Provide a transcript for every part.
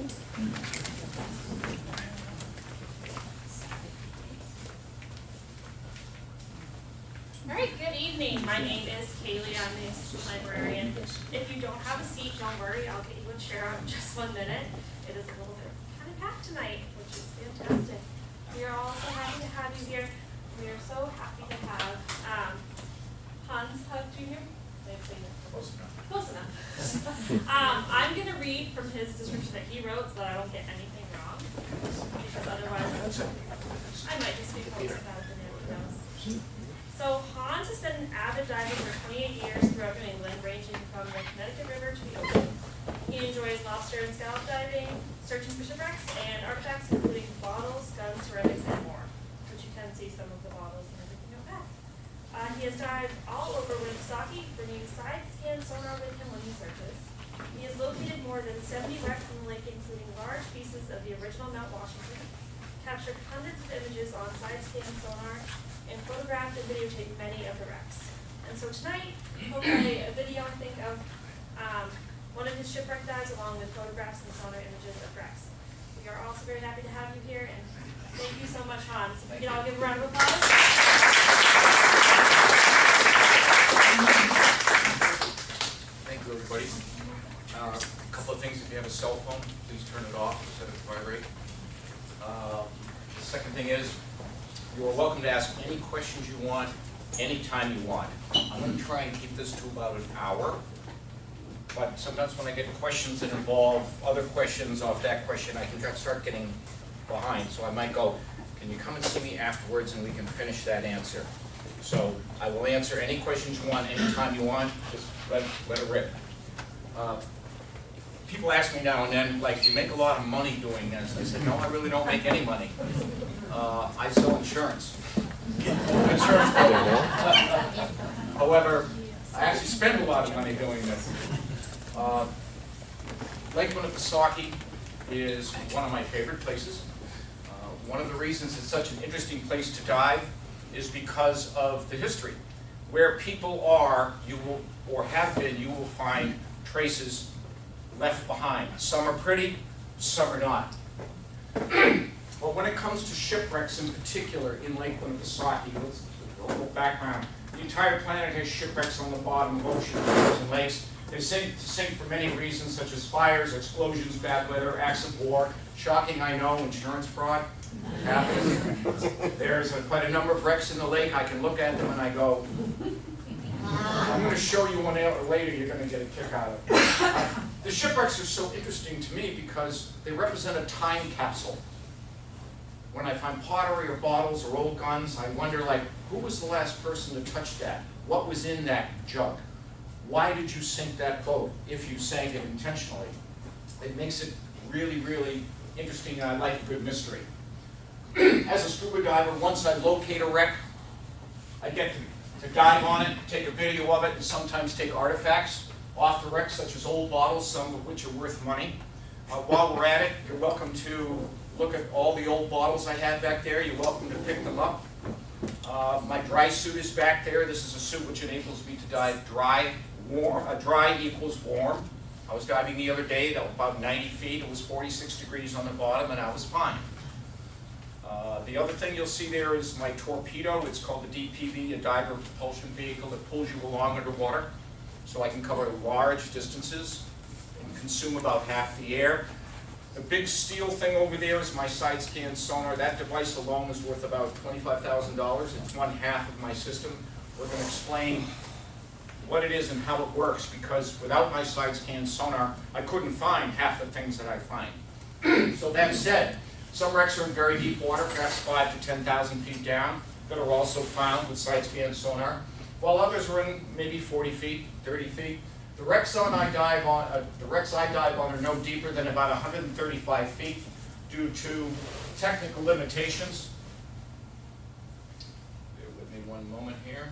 All right, good evening. My name is Kaylee. I'm the assistant librarian. If you don't have a seat, don't worry. I'll get you a chair in just 1 minute. It is a little bit kind of packed tonight, which is fantastic. We are all so happy to have you here. We are so happy to have Hans Hug Jr. Close enough. Close enough. I'm going to read from his description that he wrote so that I don't get anything wrong, because otherwise I might just be close about it than anyone knows. So Hans has been an avid diver for 28 years throughout New England, ranging from the Connecticut River to the ocean. He enjoys lobster and scallop diving, searching for shipwrecks, and artifacts including bottles, guns, ceramics, and more, which you can see some of the bottles and everything out back. He has dived all over Winnipesaukee, bringing side scan sonar with him when he searches. He has located more than 70 wrecks in the lake, including large pieces of the original Mount Washington, captured hundreds of images on side scan sonar, and photographed and videotaped many of the wrecks. And so tonight, we'll play a video, I think, of one of his shipwreck dives along with photographs and sonar images of wrecks. We are also very happy to have you here, and thank you so much, Hans. If we can all give a round of applause. Thank you, everybody. A couple of things. If you have a cell phone, please turn it off instead of vibrate. The second thing is, you are welcome to ask any questions you want, anytime you want. I'm going to try and keep this to about an hour, but sometimes when I get questions that involve other questions off that question, I can start getting behind. So I might go, can you come and see me afterwards and we can finish that answer? So I will answer any questions you want, anytime you want, just let it rip. People ask me now and then, like, do you make a lot of money doing this? I said, no, I really don't make any money. I sell insurance. However, I actually spend a lot of money doing this. Lake Winnipesaukee is one of my favorite places. One of the reasons it's such an interesting place to dive is because of the history. Where people are, you will, or have been, you will find traces left behind. Some are pretty, some are not. But when it comes to shipwrecks in particular in Lake Winnipesaukee, let's a little background. The entire planet has shipwrecks on the bottom of oceans, rivers, and lakes. They sink for many reasons, such as fires, explosions, bad weather, acts of war. Shocking, I know, insurance fraud happens. There's quite a number of wrecks in the lake. I can look at them and I go, I'm going to show you one later you're going to get a kick out of it. The shipwrecks are so interesting to me because they represent a time capsule. When I find pottery or bottles or old guns, I wonder, like, who was the last person to touch that? What was in that jug? Why did you sink that boat if you sank it intentionally? It makes it really, really interesting, and I like a good mystery. As a scuba diver, once I locate a wreck, I get to dive on it, take a video of it, and sometimes take artifacts off the wreck, such as old bottles, some of which are worth money. While we're at it, you're welcome to look at all the old bottles I have back there. You're welcome to pick them up. My dry suit is back there. This is a suit which enables me to dive dry. Dry equals warm. I was diving the other day, that was about 90 feet. It was 46 degrees on the bottom, and I was fine. The other thing you'll see there is my torpedo. It's called the DPV, a diver propulsion vehicle that pulls you along underwater, so I can cover large distances and consume about half the air. The big steel thing over there is my side scan sonar. That device alone is worth about $25,000. It's one half of my system. We're going to explain what it is and how it works, because without my side scan sonar, I couldn't find half the things that I find. So that said, some wrecks are in very deep water, perhaps 5,000 to 10,000 feet down, that are also found with side scan sonar, while others are in maybe 40 feet, 30 feet. The wrecks I dive on are no deeper than about 135 feet due to technical limitations. Bear with me one moment here.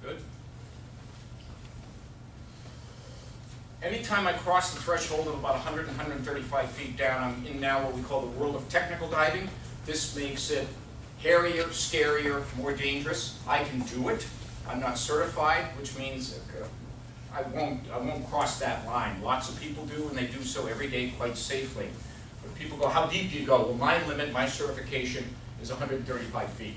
Good. Anytime I cross the threshold of about 100 and 135 feet down, I'm in now what we call the world of technical diving. This makes it hairier, scarier, more dangerous. I can do it. I'm not certified, which means I won't cross that line. Lots of people do, and they do so every day quite safely. But people go, how deep do you go? Well, my limit, my certification is 135 feet.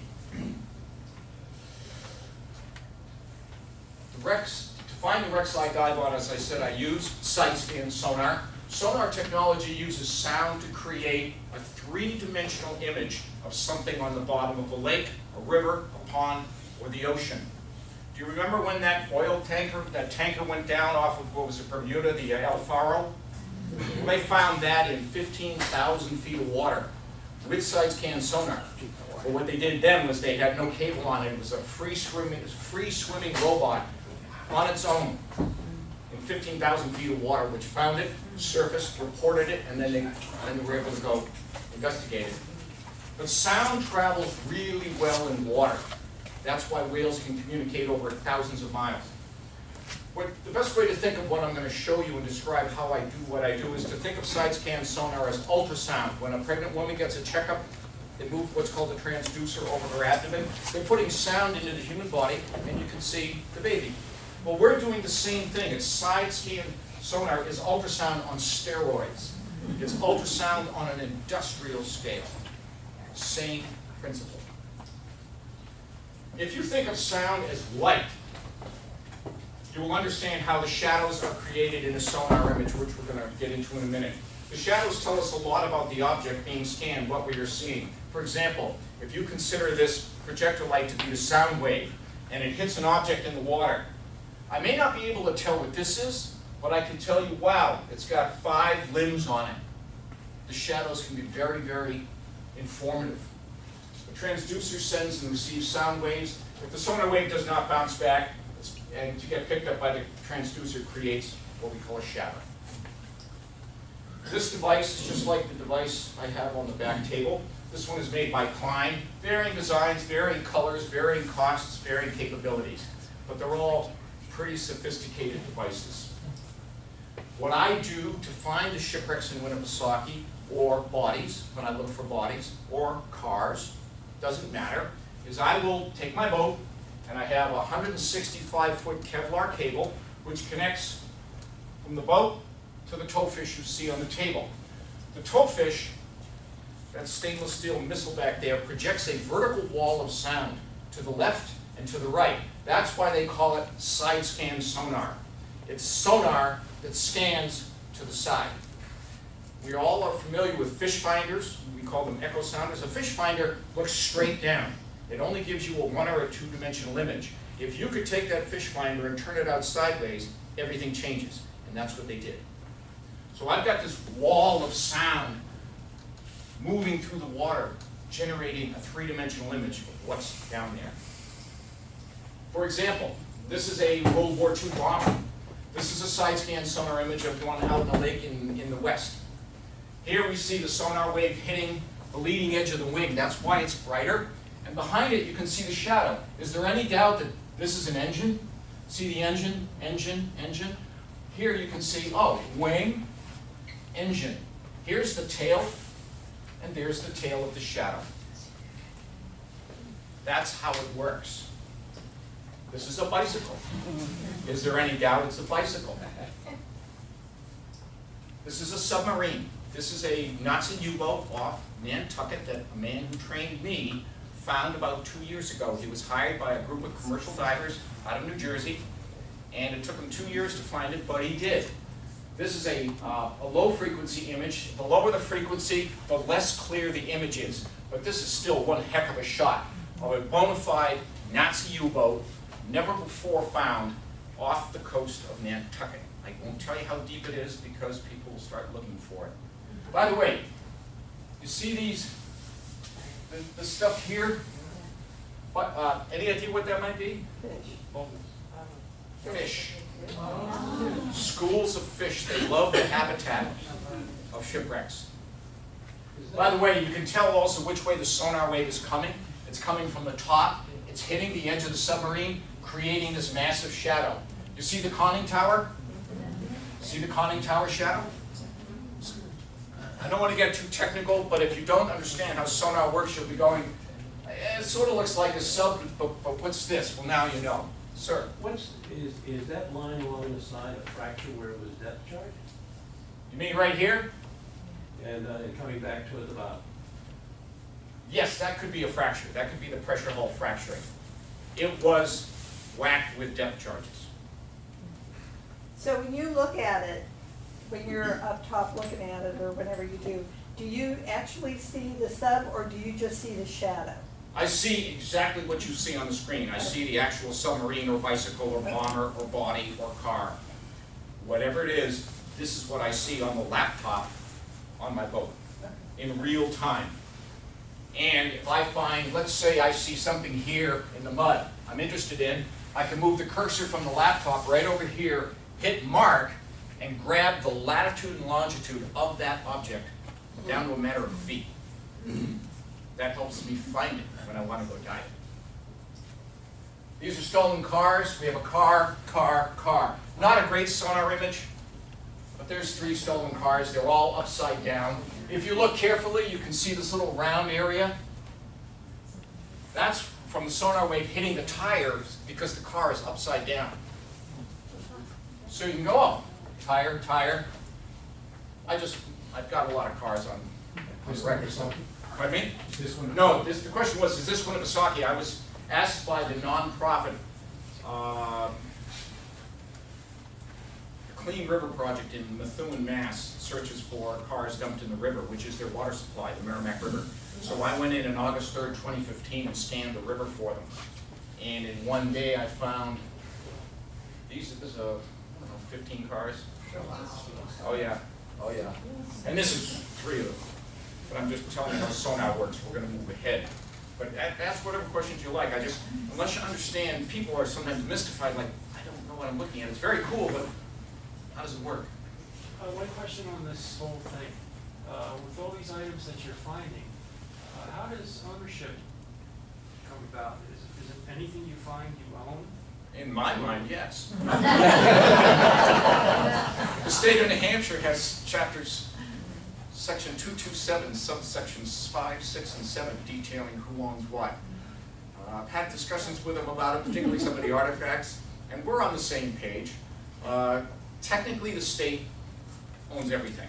The wrecks, to find the wrecks I dive on, as I said, I use side scan sonar. Sonar technology uses sound to create a three-dimensional image of something on the bottom of a lake, a river, a pond, or the ocean. Do you remember when that oil tanker, went down off of, what was it, Bermuda, the El Faro? Well, they found that in 15,000 feet of water with side scan sonar. But what they did then was they had no cable on it. It was a free swimming robot on its own in 15,000 feet of water, which found it, surfaced, reported it, and then they were able to go investigate it. But sound travels really well in water. That's why whales can communicate over thousands of miles. The best way to think of what I'm going to show you and describe how I do what I do is to think of side scan sonar as ultrasound. When a pregnant woman gets a checkup, they move what's called a transducer over her abdomen. They're putting sound into the human body, and you can see the baby. Well, we're doing the same thing. It's side scan sonar is ultrasound on steroids. It's ultrasound on an industrial scale. Same principle. If you think of sound as light, you will understand how the shadows are created in a sonar image, which we're going to get into in a minute. The shadows tell us a lot about the object being scanned, what we are seeing. For example, if you consider this projector light to be a sound wave, and it hits an object in the water, I may not be able to tell what this is, but I can tell you, wow, it's got 5 limbs on it. The shadows can be very, very informative. The transducer sends and receives sound waves. If the sonar wave does not bounce back, and to get picked up by the transducer creates what we call a shadow. This device is just like the device I have on the back table. This one is made by Klein. Varying designs, varying colors, varying costs, varying capabilities. But they're all pretty sophisticated devices. What I do to find the shipwrecks in Winnipesaukee, or bodies, when I look for bodies, or cars, doesn't matter, is I will take my boat, and I have a 165-foot Kevlar cable, which connects from the boat to the towfish you see on the table. The towfish, that stainless steel missile back there, projects a vertical wall of sound to the left and to the right. That's why they call it side scan sonar. It's sonar that scans to the side. We all are familiar with fish finders. We call them echo sounders. A fish finder looks straight down. It only gives you a 1 or a 2-dimensional image. If you could take that fish finder and turn it out sideways, everything changes. And that's what they did. So I've got this wall of sound moving through the water, generating a 3-dimensional image of what's down there. For example, this is a World War II bomber. This is a side scan sonar image of one out in the lake in the west. Here we see the sonar wave hitting the leading edge of the wing. That's why it's brighter. And behind it, you can see the shadow. Is there any doubt that this is an engine? See the engine, engine, engine? Here you can see, oh, wing, engine. Here's the tail, and there's the tail of the shadow. That's how it works. This is a bicycle. Is there any doubt it's a bicycle? This is a submarine. This is a Nazi U-boat off Nantucket that a man who trained me found about 2 years ago. He was hired by a group of commercial divers out of New Jersey, and it took him 2 years to find it, but he did. This is a low-frequency image. The lower the frequency, the less clear the image is. But this is still one heck of a shot of a bona fide Nazi U-boat, never before found, off the coast of Nantucket. I won't tell you how deep it is because people will start looking for it. By the way, you see these, the stuff here? What, any idea what that might be? Fish. Schools of fish. They love the habitat of shipwrecks. By the way, you can tell also which way the sonar wave is coming. It's coming from the top. It's hitting the edge of the submarine, creating this massive shadow. You see the conning tower? See the conning tower shadow? I don't want to get too technical, but if you don't understand how sonar works, you'll be going, it sort of looks like a sub, but what's this? Well, now you know. Sir? Is that line along the side a fracture where it was depth charge? You mean right here? And coming back to it about? Yes, that could be a fracture. That could be the pressure hull fracturing. It was whacked with depth charges. So when you look at it, when you're up top looking at it, or whenever you do you actually see the sub, or do you just see the shadow? I see exactly what you see on the screen. I see the actual submarine or bicycle or bomber or body or car. Whatever it is, this is what I see on the laptop on my boat in real time. And if I find, let's say I see something here in the mud I'm interested in, I can move the cursor from the laptop right over here, hit mark, and grab the latitude and longitude of that object down to a matter of feet. That helps me find it when I want to go dive. These are stolen cars. We have a car. Not a great sonar image, but there's 3 stolen cars. They're all upside down. If you look carefully, you can see this little round area. That's from the sonar wave hitting the tires because the car is upside down. So you can go, oh, tire. I've got a lot of cars on record. Pardon me? This one? No, the question was, is this Winnipesaukee? I was asked by the nonprofit Clean River Project in Methuen, Mass. Searches for cars dumped in the river, which is their water supply, the Merrimack River. So I went in on August 3rd, 2015 and scanned the river for them. And in one day I found these, I don't know, 15 cars. Oh yeah. And this is 3 of them. But I'm just telling you how sonar works. We're going to move ahead. But ask whatever questions you like. Unless you understand, people are sometimes mystified, like, I don't know what I'm looking at. It's very cool, but how does it work? One question on this whole thing. With all these items that you're finding, how does ownership come about? Is it anything you find you own? In my mind, yes. The state of New Hampshire has chapters, section 227, subsections 5, 6, and 7, detailing who owns what. I've had discussions with them about it, particularly some of the artifacts, and we're on the same page. Technically, the state owns everything.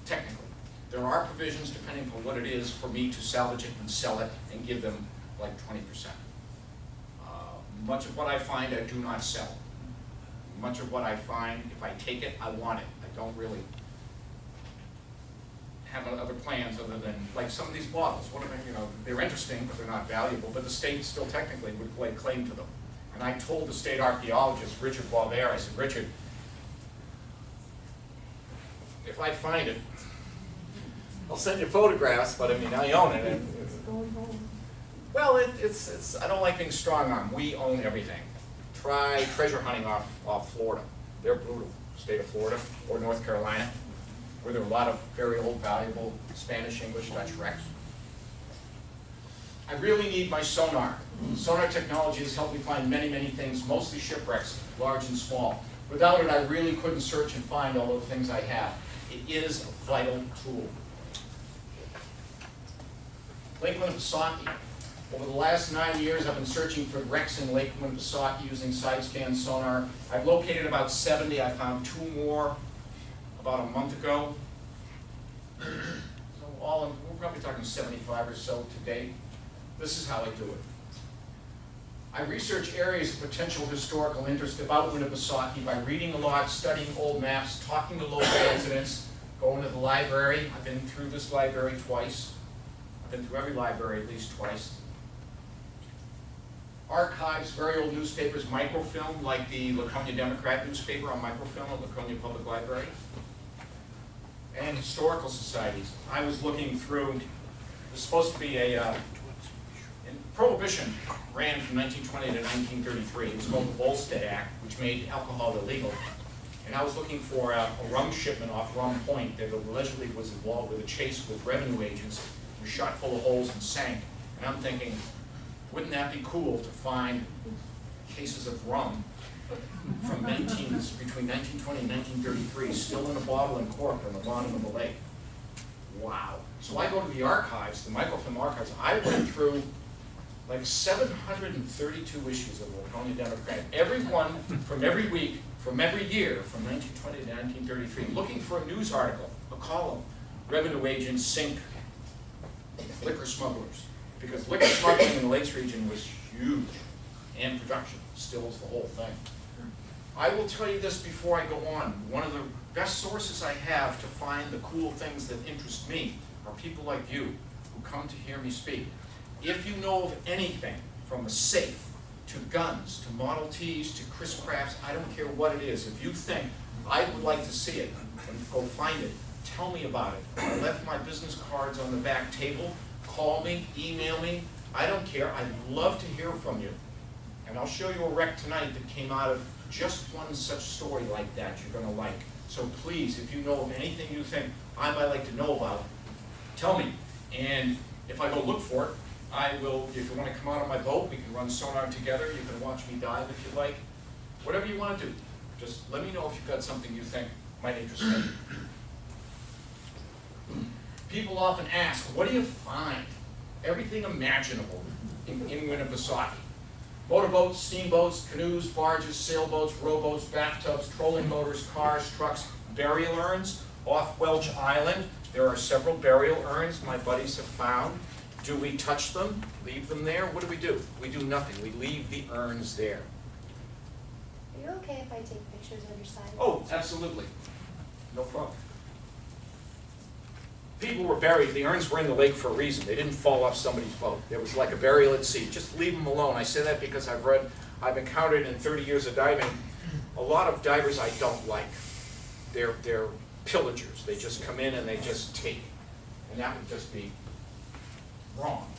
Technically. There are provisions, depending on what it is, for me to salvage it and sell it and give them like 20%. Much of what I find, I do not sell. Much of what I find, if I take it, I want it. I don't really have other plans other than, like some of these bottles. What you know, they're interesting, but they're not valuable, but the state still technically would lay claim to them. And I told the state archaeologist, Richard Boisvert, I said, Richard, if I find it, I'll send you photographs, but I mean, I own it. Well, I don't like being strong-armed. We own everything. Try treasure hunting off Florida. They're brutal. State of Florida or North Carolina, where there are a lot of very old, valuable Spanish, English, Dutch wrecks. I really need my sonar. Sonar technology has helped me find many, many things, mostly shipwrecks, large and small. Without it, I really couldn't search and find all the things I have. It is a vital tool. Lake Winnipesaukee. Over the last 9 years, I've been searching for wrecks in Lake Winnipesaukee using side-scan sonar. I've located about 70. I found 2 more about a month ago. So we're probably talking 75 or so to date. This is how I do it. I research areas of potential historical interest about Winnipesaukee by reading a lot, studying old maps, talking to local residents, going to the library. I've been through this library twice. I've been through every library at least twice. Archives, very old newspapers, microfilm, like the Laconia Democrat newspaper on microfilm at Laconia Public Library. And historical societies. I was looking through, there's supposed to be Prohibition ran from 1920 to 1933. It was called the Volstead Act, which made alcohol illegal. And I was looking for a rum shipment off Rum Point that allegedly was involved with a chase with revenue agents. It was shot full of holes and sank. And I'm thinking, wouldn't that be cool to find cases of rum from between 1920 and 1933, still in a bottle and corked on the bottom of the lake? Wow. So I go to the archives, the microfilm archives. I went through like 732 issues of the Laconia Democrat, every one from every week, from every year, from 1920 to 1933, looking for a news article, a column. Revenue agents sink liquor smugglers, because liquor smuggling in the Lakes region was huge, and production still is the whole thing. I will tell you this before I go on. One of the best sources I have to find the cool things that interest me are people like you who come to hear me speak. If you know of anything from a safe to guns to Model Ts to Chris Crafts, I don't care what it is. If you think I would like to see it, and go find it, tell me about it. I left my business cards on the back table. Call me, email me. I don't care. I'd love to hear from you. And I'll show you a wreck tonight that came out of just one such story like that you're going to like. So please, if you know of anything you think I might like to know about, tell me. And if I go look for it, I will, if you want to come out on my boat, we can run sonar together. You can watch me dive if you like. Whatever you want to do. Just let me know if you've got something you think might interest me. People often ask, what do you find? Everything imaginable in Winnipesaukee. Motorboats, steamboats, canoes, barges, sailboats, rowboats, bathtubs, trolling motors, cars, trucks, burial urns. Off Welch Island, there are several burial urns my buddies have found. Do we touch them? Leave them there? What do? We do nothing. We leave the urns there. Are you okay if I take pictures of your side? Oh, absolutely. No problem. People were buried. The urns were in the lake for a reason. They didn't fall off somebody's boat. It was like a burial at sea. Just leave them alone. I say that because I've encountered in 30 years of diving, a lot of divers I don't like. They're pillagers. They just come in and they just take. And that would just be wrong.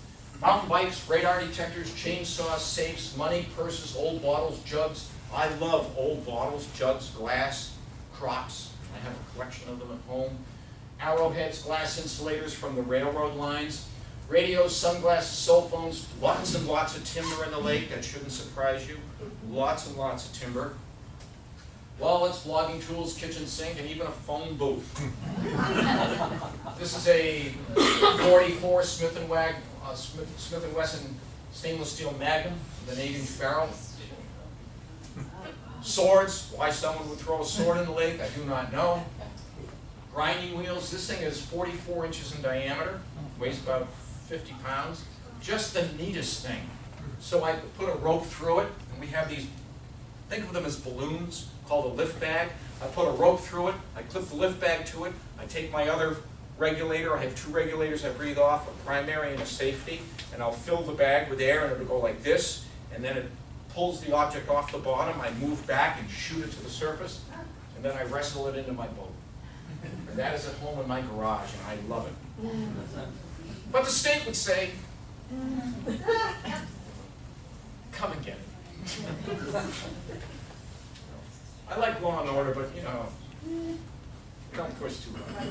Mountain bikes, radar detectors, chainsaws, safes, money, purses, old bottles, jugs. I love old bottles, jugs, glass, crocks. I have a collection of them at home. Arrowheads, glass insulators from the railroad lines, radios, sunglasses, cell phones, lots and lots of timber in the lake. That shouldn't surprise you. Lots and lots of timber. Wallets, logging tools, kitchen sink, and even a phone booth. This is a 44 Smith & Wesson stainless steel Magnum with an 8-inch barrel. Swords, why someone would throw a sword in the lake, I do not know. Grinding wheels, this thing is 44 inches in diameter, weighs about 50 pounds. Just the neatest thing. So I put a rope through it, and we have these, think of them as balloons, called a lift bag. I put a rope through it, I clip the lift bag to it, I take my other regulator, I have 2 regulators I breathe off, a primary and a safety, and I'll fill the bag with air, and it'll go like this, and then it pulls the object off the bottom, I move back and shoot it to the surface, and then I wrestle it into my boat. And that is at home in my garage, and I love it. But the state would say, come and get it. I like law and order, but you know, don't push too hard.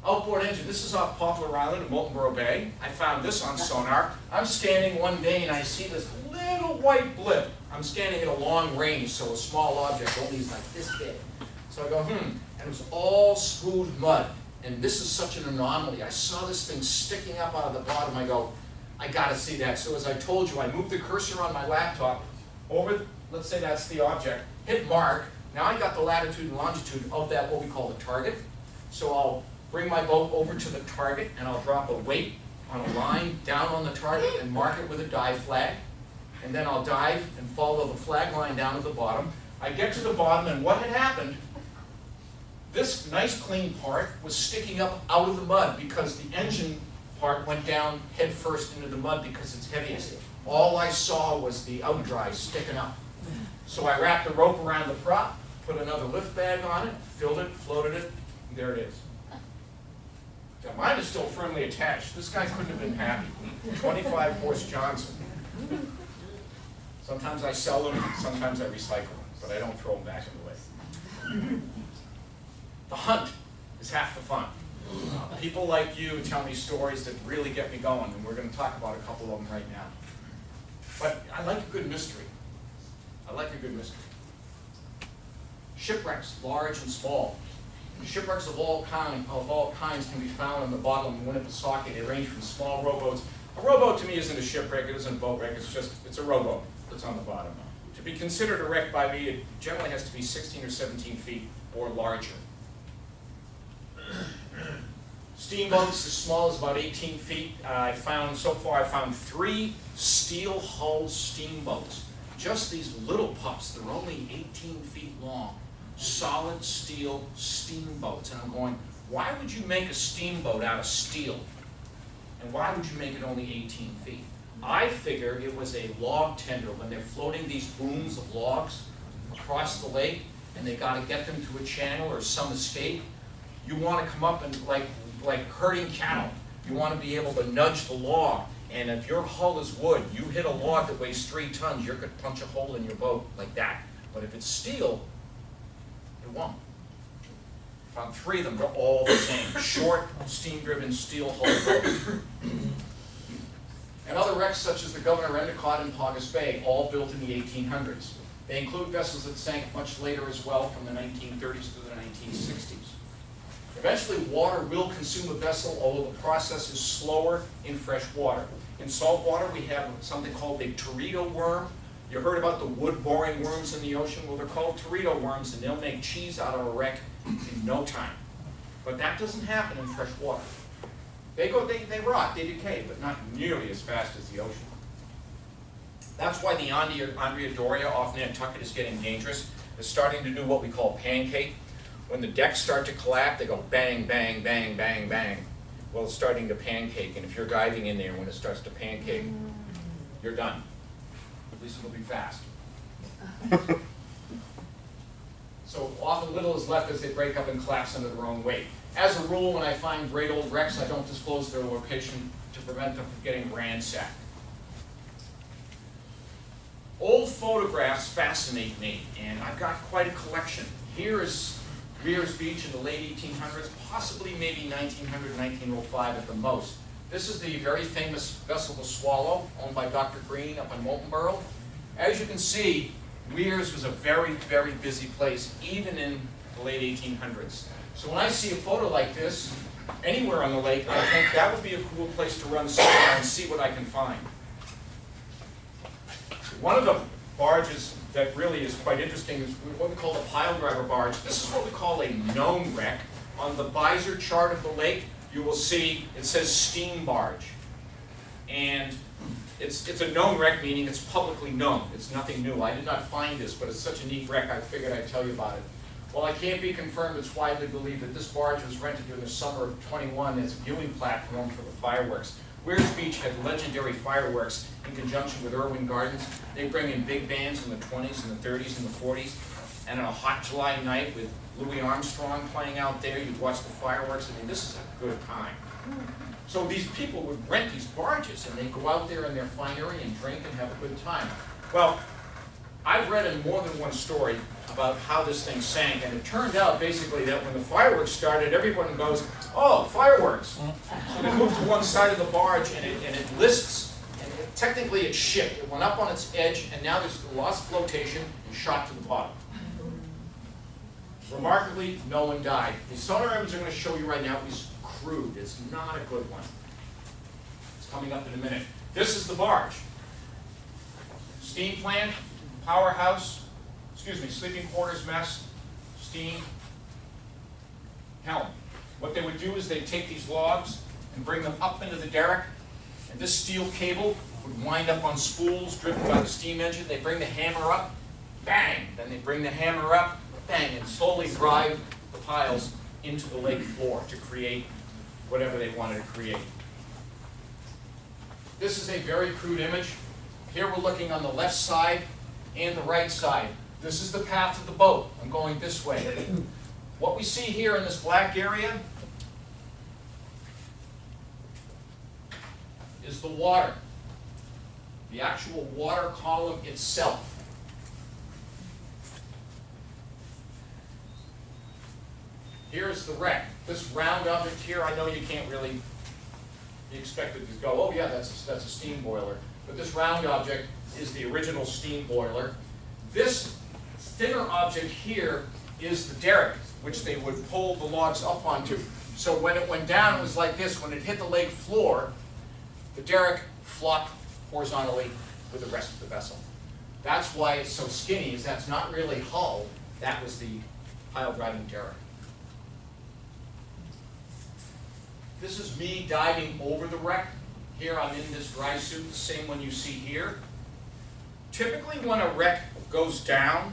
Outboard engine, this is off Poplar Island in Moultonborough Bay. I found this on sonar. I'm scanning one day and I see this little white blip. I'm scanning at a long range, so a small object only is like this big. So I go, and it was all smooth mud. And this is such an anomaly. I saw this thing sticking up out of the bottom. I go, I gotta see that. So as I told you, I moved the cursor on my laptop over, let's say that's the object, hit mark. Now I got the latitude and longitude of that, what we call the target. So I'll bring my boat over to the target and I'll drop a weight on a line down on the target and mark it with a dive flag. And then I'll dive and follow the flag line down to the bottom. I get to the bottom, and what had happened, this nice clean part was sticking up out of the mud because the engine part went down head first into the mud because it's heaviest. All I saw was the outdrive sticking up. So I wrapped the rope around the prop, put another lift bag on it, filled it, floated it, and there it is. Now mine is still firmly attached. This guy couldn't have been happy. 25 horse Johnson. Sometimes I sell them, sometimes I recycle them, but I don't throw them back in the lake. The hunt is half the fun. People like you tell me stories that really get me going, and we're going to talk about a couple of them right now. But I like a good mystery. I like a good mystery. Shipwrecks, large and small. Shipwrecks of all kinds can be found on the bottom of Winnipesaukee. They range from small rowboats A rowboat to me isn't a shipwreck, it isn't a boat wreck, it's a rowboat that's on the bottom. To be considered a wreck by me, it generally has to be 16 or 17 feet or larger. Steamboats as small as about 18 feet. So far I found 3 steel-hulled steamboats. Just these little pups, they're only 18 feet long. Solid steel steamboats. And I'm going, why would you make a steamboat out of steel? And why would you make it only 18 feet? I figure it was a log tender when they're floating these booms of logs across the lake and they got to get them to a channel or some escape. You want to come up and like herding cattle. You want to be able to nudge the log. And if your hull is wood, you hit a log that weighs 3 tons, you're going to punch a hole in your boat like that. But if it's steel, it won't. Found 3 of them, they're all the same. Short, steam-driven, steel-hulled boats. And other wrecks such as the Governor Endicott in Paugus Bay, all built in the 1800s. They include vessels that sank much later as well, from the 1930s to the 1960s. Eventually, water will consume a vessel, although the process is slower in fresh water. In salt water, we have something called a teredo worm. You heard about the wood-boring worms in the ocean? Well, they're called teredo worms, and they'll make cheese out of a wreck in no time. But that doesn't happen in fresh water. They rot, they decay, but not nearly as fast as the ocean. That's why the Andrea Doria off Nantucket is getting dangerous. It's starting to do what we call pancake. When the decks start to collapse, they go bang, bang, bang, bang, bang. Well, it's starting to pancake, and if you're diving in there when it starts to pancake, you're done. At least it'll be fast. So often little is left as they break up and collapse under their own weight. As a rule, when I find great old wrecks, I don't disclose their location to prevent them from getting ransacked. Old photographs fascinate me, and I've got quite a collection. Here is Weir's Beach in the late 1800s, possibly maybe 1900, 1905 at the most. This is the very famous vessel, the Swallow, owned by Dr. Green up in Moultonborough. As you can see, Weir's was a very, very busy place, even in the late 1800s. So when I see a photo like this, anywhere on the lake, I think that would be a cool place to run sonar and see what I can find. One of the barges that really is quite interesting is what we call the Piledriver Barge. This is what we call a known wreck. On the Biser chart of the lake, you will see it says steam barge. And it's a known wreck, meaning it's publicly known. It's nothing new. I did not find this, but it's such a neat wreck, I figured I'd tell you about it. While I can't be confirmed, it's widely believed that this barge was rented during the summer of '21 as a viewing platform for the fireworks. Weir's Beach had legendary fireworks in conjunction with Irwin Gardens. They bring in big bands in the 20s and the 30s and the 40s. And on a hot July night with Louis Armstrong playing out there, you'd watch the fireworks. I mean, this is a good time. So these people would rent these barges, and they'd go out there in their finery and drink and have a good time. Well, I've read in more than one story about how this thing sank, and it turned out basically that when the fireworks started, everyone goes, oh, fireworks. So they moved to one side of the barge, and it lists, and technically it shipped. It went up on its edge, and now there's lost flotation and shot to the bottom. Remarkably, no one died. The sonar image I'm going to show you right now is crude. It's not a good one. It's coming up in a minute. This is the barge. Steam plant, powerhouse, sleeping quarters mess, steam, helm. What they would do is they'd take these logs and bring them up into the derrick, and this steel cable would wind up on spools driven by the steam engine. They'd bring the hammer up, bang! Then they'd bring the hammer up, bang, and slowly drive the piles into the lake floor to create whatever they wanted to create. This is a very crude image. Here we're looking on the left side and the right side. This is the path of the boat. I'm going this way. What we see here in this black area is the water, the actual water column itself. Here's the wreck. This round object here, I know you can't really be expected to go, oh yeah, that's a steam boiler. But this round object is the original steam boiler. This thinner object here is the derrick, which they would pull the logs up onto. So when it went down, it was like this. When it hit the lake floor, the derrick flopped horizontally with the rest of the vessel. That's why it's so skinny, is that's not really hull, that was the pile driving derrick. This is me diving over the wreck. Here I'm in this dry suit, the same one you see here. Typically when a wreck goes down,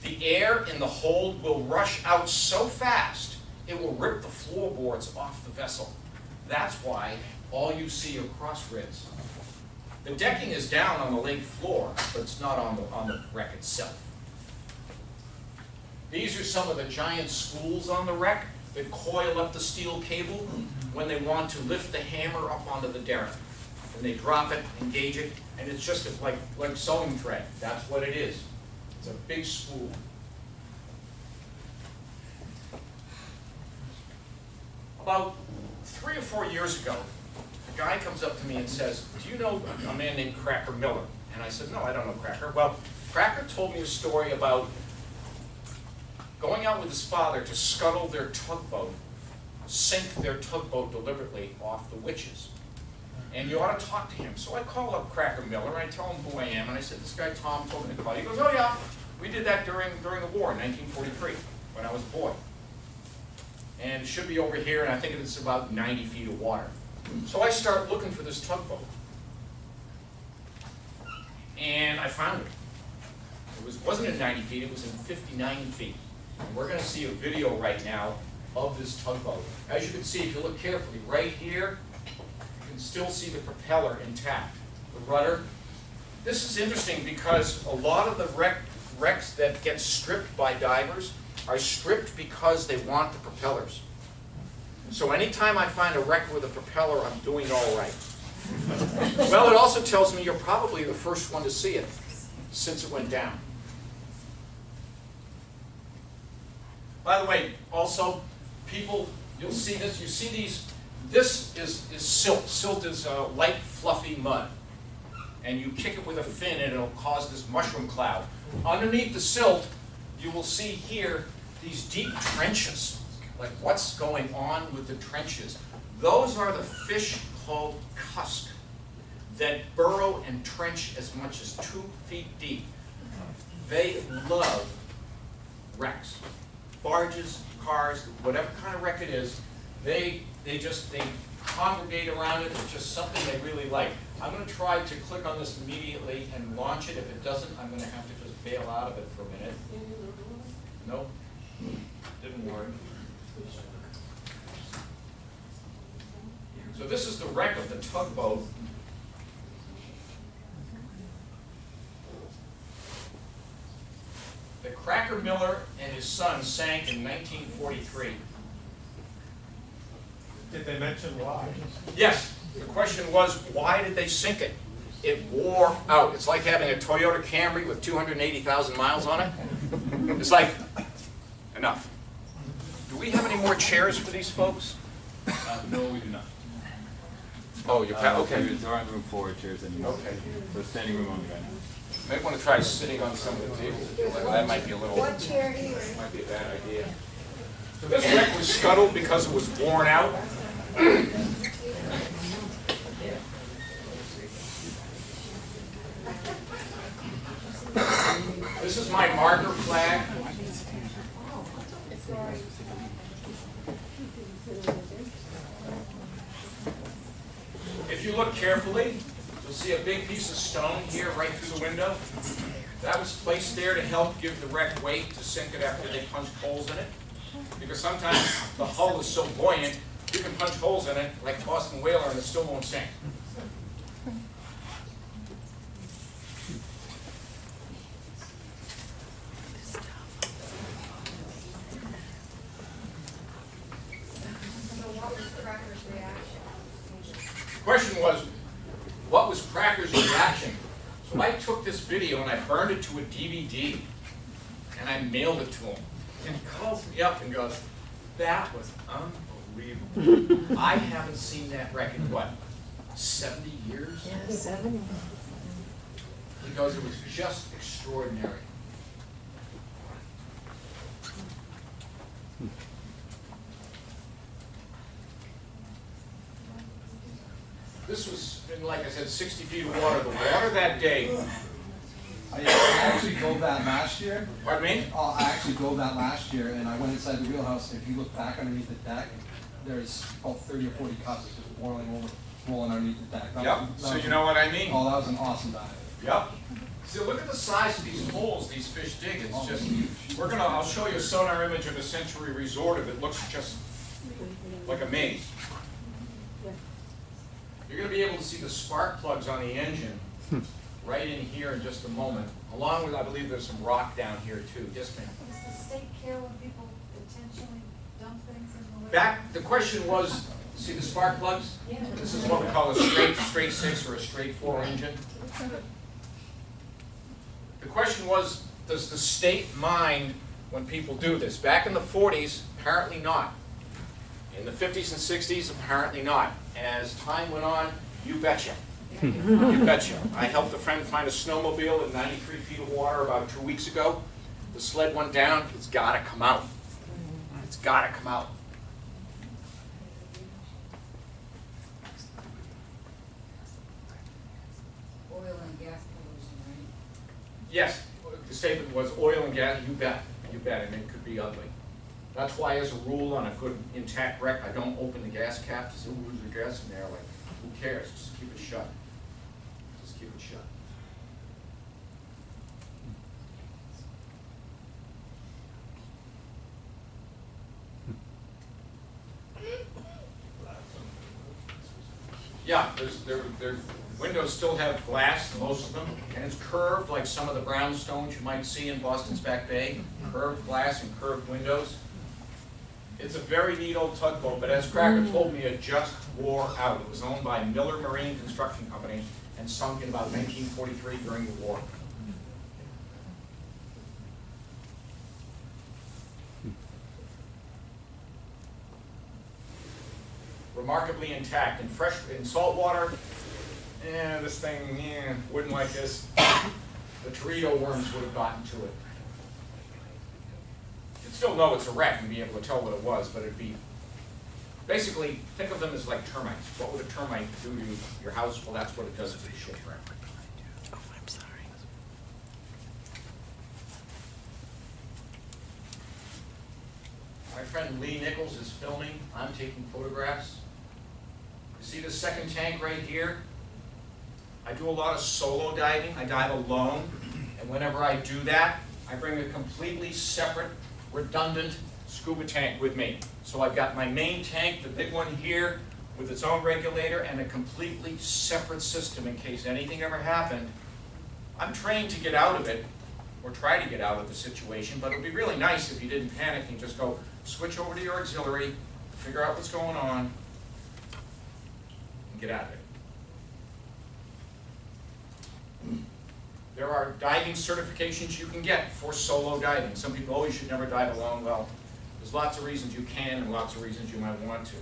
the air in the hold will rush out so fast, it will rip the floorboards off the vessel. That's why all you see are cross ribs. The decking is down on the lake floor, but it's not on the wreck itself. These are some of the giant spools on the wreck that coil up the steel cable when they want to lift the hammer up onto the derrick. And they drop it, engage it, and it's just like sewing thread. That's what it is. It's a big spool. About 3 or 4 years ago, a guy comes up to me and says, "Do you know a man named Cracker Miller?" And I said, "No, I don't know Cracker." Well, Cracker told me a story about going out with his father to scuttle their tugboat, sink their tugboat deliberately off the Witches. And you ought to talk to him. So I call up Cracker Miller, and I tell him who I am, and I said, "This guy Tom told me to call you." He goes, "Oh yeah, we did that during the war in 1943, when I was a boy. And it should be over here, and I think it's about 90 feet of water." So I start looking for this tugboat. And I found it. It wasn't in 90 feet, it was in 59 feet. And we're going to see a video right now of this tugboat. As you can see, if you look carefully, right here, you can still see the propeller intact. The rudder. This is interesting because a lot of the wrecks that get stripped by divers are stripped because they want the propellers. So anytime I find a wreck with a propeller, I'm doing all right. Well, it also tells me you're probably the first one to see it since it went down. By the way, also, people, you'll see this, you see these, this is silt. Silt is light, fluffy mud. And you kick it with a fin and it'll cause this mushroom cloud. Underneath the silt, you will see here these deep trenches. Like what's going on with the trenches? Those are the fish called cusk that burrow and trench as much as 2 feet deep. They love wrecks. Barges, cars, whatever kind of wreck it is, they congregate around it. It's just something they really like. I'm going to try to click on this immediately and launch it. If it doesn't, I'm going to have to just bail out of it for a minute. Nope, didn't work. So this is the wreck of the tugboat. The Cracker Miller and his son sank in 1943. Did they mention why? Yes, the question was, why did they sink it? It wore out. It's like having a Toyota Camry with 280,000 miles on it. It's like, enough. Do we have any more chairs for these folks? No, we do not. Oh, you're okay. There aren't room for chairs anymore. Okay. So standing room only right now. Might want to try sitting on some of the tables. Like, well, that might be a little. What chair do you? Might be a bad idea. So this wreck was scuttled because it was worn out. This is my marker flag. If you look carefully, you'll see a big piece of stone here right through the window. That was placed there to help give the wreck weight to sink it after they punched holes in it. Because sometimes the hull is so buoyant, you can punch holes in it like Boston Whaler and it still won't sink. The question was, what was Cracker's reaction? So I took this video and I burned it to a DVD and I mailed it to him. And he calls me up and goes, "That was unbelievable. I haven't seen that wreck in what, 70 years?" Yeah, 70. He goes, "It was just extraordinary." This was in, like I said, 60 feet of water. The water that day, I actually drove that last year. pardon me? I actually drove that last year, and I went inside the wheelhouse, and if you look back underneath the deck, there's about 30 or 40 cups just boiling over, rolling underneath the deck. Yep, so you know what I mean? Oh, that was an awesome dive. Yep. See, look at the size of these holes these fish dig. It's just, I'll show you a sonar image of a Century Resort if it looks just like a maze. You're going to be able to see the spark plugs on the engine right in here in just a moment, along with, I believe there's some rock down here too. Yes, ma'am? Does the state care when people intentionally dump things in the lake? The question was, see the spark plugs? Yeah. This is what we call a straight 6 or a straight 4 engine. The question was, does the state mind when people do this? Back in the 40s, apparently not. In the 50s and 60s, apparently not. As time went on, you betcha. You betcha. I helped a friend find a snowmobile in 93 feet of water about 2 weeks ago. The sled went down. It's got to come out. It's got to come out. Oil and gas pollution, right? Yes, the statement was oil and gas. You bet. You bet. And it could be ugly. That's why, as a rule, on a good intact wreck, I don't open the gas cap to say, "Ooh, there's the gas in there." Like, who cares? Just keep it shut. Just keep it shut. Yeah, their windows still have glass, most of them, and it's curved like some of the brownstones you might see in Boston's Back Bay. Curved glass and curved windows. It's a very neat old tugboat, but as Cracker told me, it just wore out. It was owned by Miller Marine Construction Company and sunk in about 1943 during the war. Remarkably intact. In salt water, this thing wouldn't like this. The Torito worms would have gotten to it. You'd still know it's a wreck and be able to tell what it was, but it'd be, basically, think of them as like termites. What would a termite do to your house? Well, that's what it does to the shipwreck. Oh, I'm sorry. My friend Lee Nichols is filming. I'm taking photographs. You see the second tank right here? I do a lot of solo diving. I dive alone. And whenever I do that, I bring a completely separate, redundant scuba tank with me. So I've got my main tank, the big one here, with its own regulator, and a completely separate system in case anything ever happened. I'm trained to get out of it, or try to get out of the situation, but it would be really nice if you didn't panic and just go switch over to your auxiliary, figure out what's going on, and get out of it. There are diving certifications you can get for solo diving. Some people, oh, you should never dive alone. Well, there's lots of reasons you can and lots of reasons you might want to.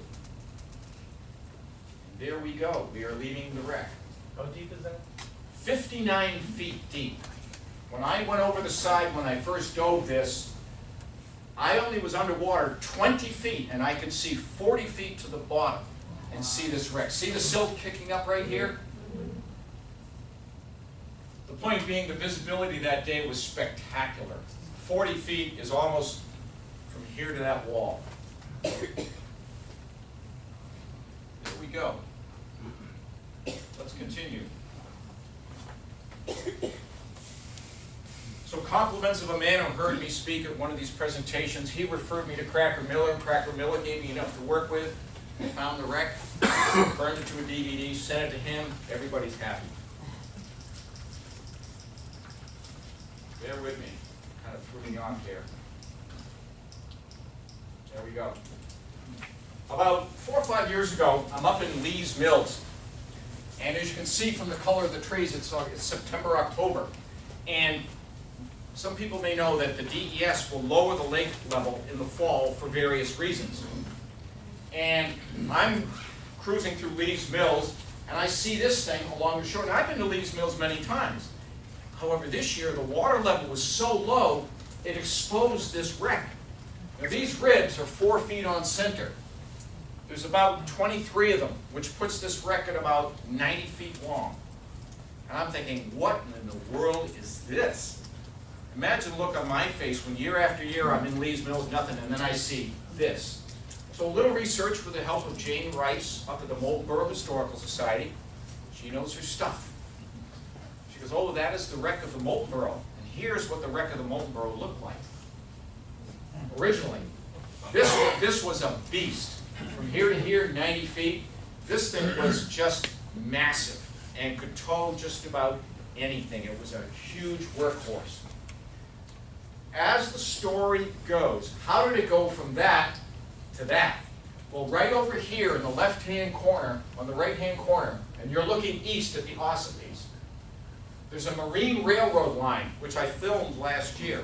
And there we go. We are leaving the wreck. How deep is that? 59 feet deep. When I went over the side when I first dove this, I only was underwater 20 feet and I could see 40 feet to the bottom and see this wreck. See the silt kicking up right here? The point being, the visibility that day was spectacular. 40 feet is almost from here to that wall. There we go. Let's continue. So compliments of a man who heard me speak at one of these presentations. He referred me to Cracker Miller. Cracker Miller gave me enough to work with. I found the wreck, burned it to a DVD, sent it to him. Everybody's happy. Bear with me. Kind of threw me off here. There we go. About 4 or 5 years ago, I'm up in Lee's Mills. And as you can see from the color of the trees, it's September, October. And some people may know that the DES will lower the lake level in the fall for various reasons. And I'm cruising through Lee's Mills, and I see this thing along the shore. Now, I've been to Lee's Mills many times. However, this year, the water level was so low, it exposed this wreck. Now, these ribs are 4 feet on center. There's about 23 of them, which puts this wreck at about 90 feet long. And I'm thinking, what in the world is this? Imagine the look on my face when year after year I'm in Lee's Mills, nothing, and then I see this. So a little research with the help of Jane Rice up at the Moultonborough Historical Society. She knows her stuff. She goes, oh, that is the wreck of the Moultonborough. And here's what the wreck of the Moultonborough looked like. Originally, this was a beast. From here to here, 90 feet. This thing was just massive and could tow just about anything. It was a huge workhorse. As the story goes, how did it go from that to that? Well, right over here in the left-hand corner, on the right-hand corner, and you're looking east at the Ossipes, there's a marine railroad line, which I filmed last year,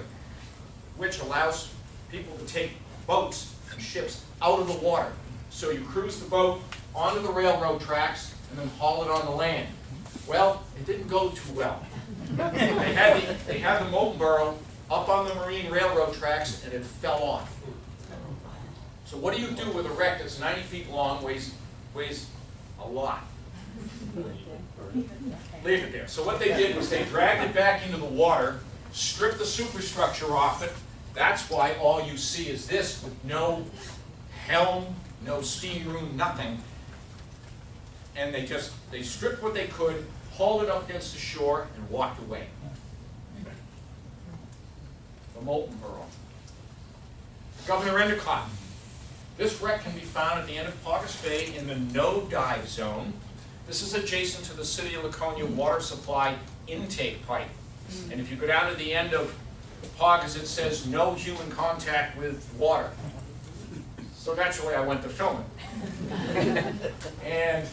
which allows people to take boats and ships out of the water. So you cruise the boat onto the railroad tracks and then haul it on the land. Well, it didn't go too well. They had the Moultonborough up on the marine railroad tracks and it fell off. So what do you do with a wreck that's 90 feet long, weighs a lot? Leave it there. So what they did was they dragged it back into the water, stripped the superstructure off it. That's why all you see is this, with no helm, no steam room, nothing. And they stripped what they could, hauled it up against the shore, and walked away. The Moultonborough. Governor Endicott. This wreck can be found at the end of Paugus Bay in the no-dive zone. This is adjacent to the City of Laconia water supply intake pipe. And if you go down to the end of Paugus, it says no human contact with water. So naturally I went to film it. And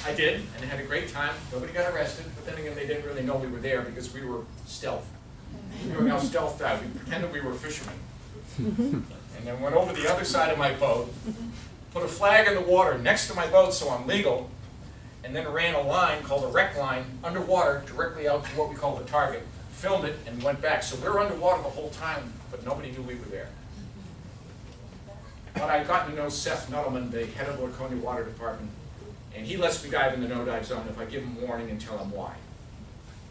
I did, and I had a great time. Nobody got arrested, but then again they didn't really know we were there because we were stealth. We were now stealthed out. We pretended we were fishermen. And then went over the other side of my boat, put a flag in the water next to my boat so I'm legal, and then ran a line called a wreck line underwater directly out to what we call the target. Filmed it and went back. So we were underwater the whole time, but nobody knew we were there. But I've gotten to know Seth Nuttleman, the head of the Laconia Water Department, and he lets me dive in the no-dive zone if I give him warning and tell him why.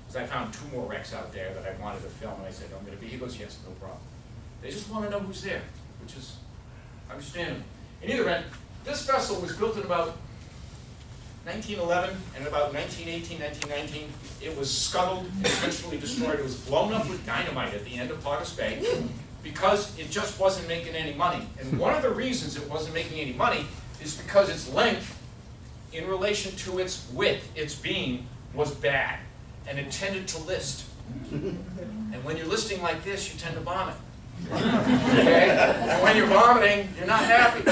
Because I found 2 more wrecks out there that I wanted to film, and I said, I'm going to be. He goes, yes, no problem. They just want to know who's there, which is understandable. In either event, this vessel was built in about 1911, and about 1918, 1919, it was scuttled and eventually destroyed. It was blown up with dynamite at the end of Paugus Bay because it just wasn't making any money. And one of the reasons it wasn't making any money is because its length in relation to its width, its beam, was bad, and it tended to list. And when you're listing like this, you tend to vomit. Okay? And when you're vomiting, you're not happy.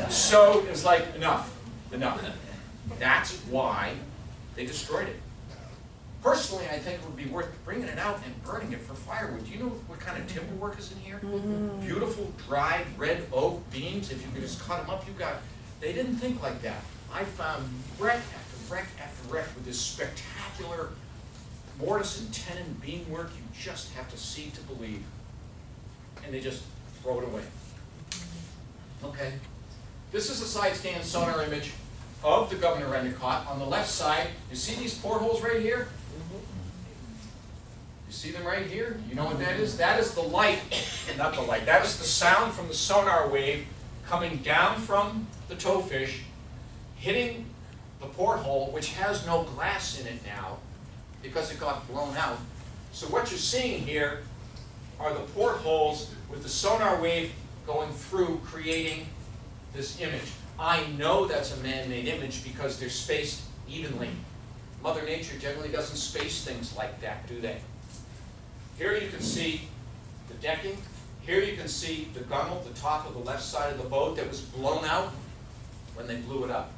So it's like, enough, enough. That's why they destroyed it. Personally, I think it would be worth bringing it out and burning it for firewood. Do you know what kind of timber work is in here? Beautiful, dried, red oak beams. If you could just cut them up, you got. They didn't think like that. I found wreck after wreck after wreck with this spectacular mortise and tenon beam work you just have to see to believe. And they just throw it away. Okay. This is a side stand sonar image of the Governor Endicott. On the left side, you see these portholes right here? You see them right here? You know what that is? That is the light, not the light, that is the sound from the sonar wave coming down from the towfish, hitting the porthole, which has no glass in it now because it got blown out. So what you're seeing here are the portholes with the sonar wave going through, creating this image. I know that's a man-made image because they're spaced evenly. Mother Nature generally doesn't space things like that, do they? Here you can see the decking. Here you can see the gunnel, the top of the left side of the boat that was blown out when they blew it up.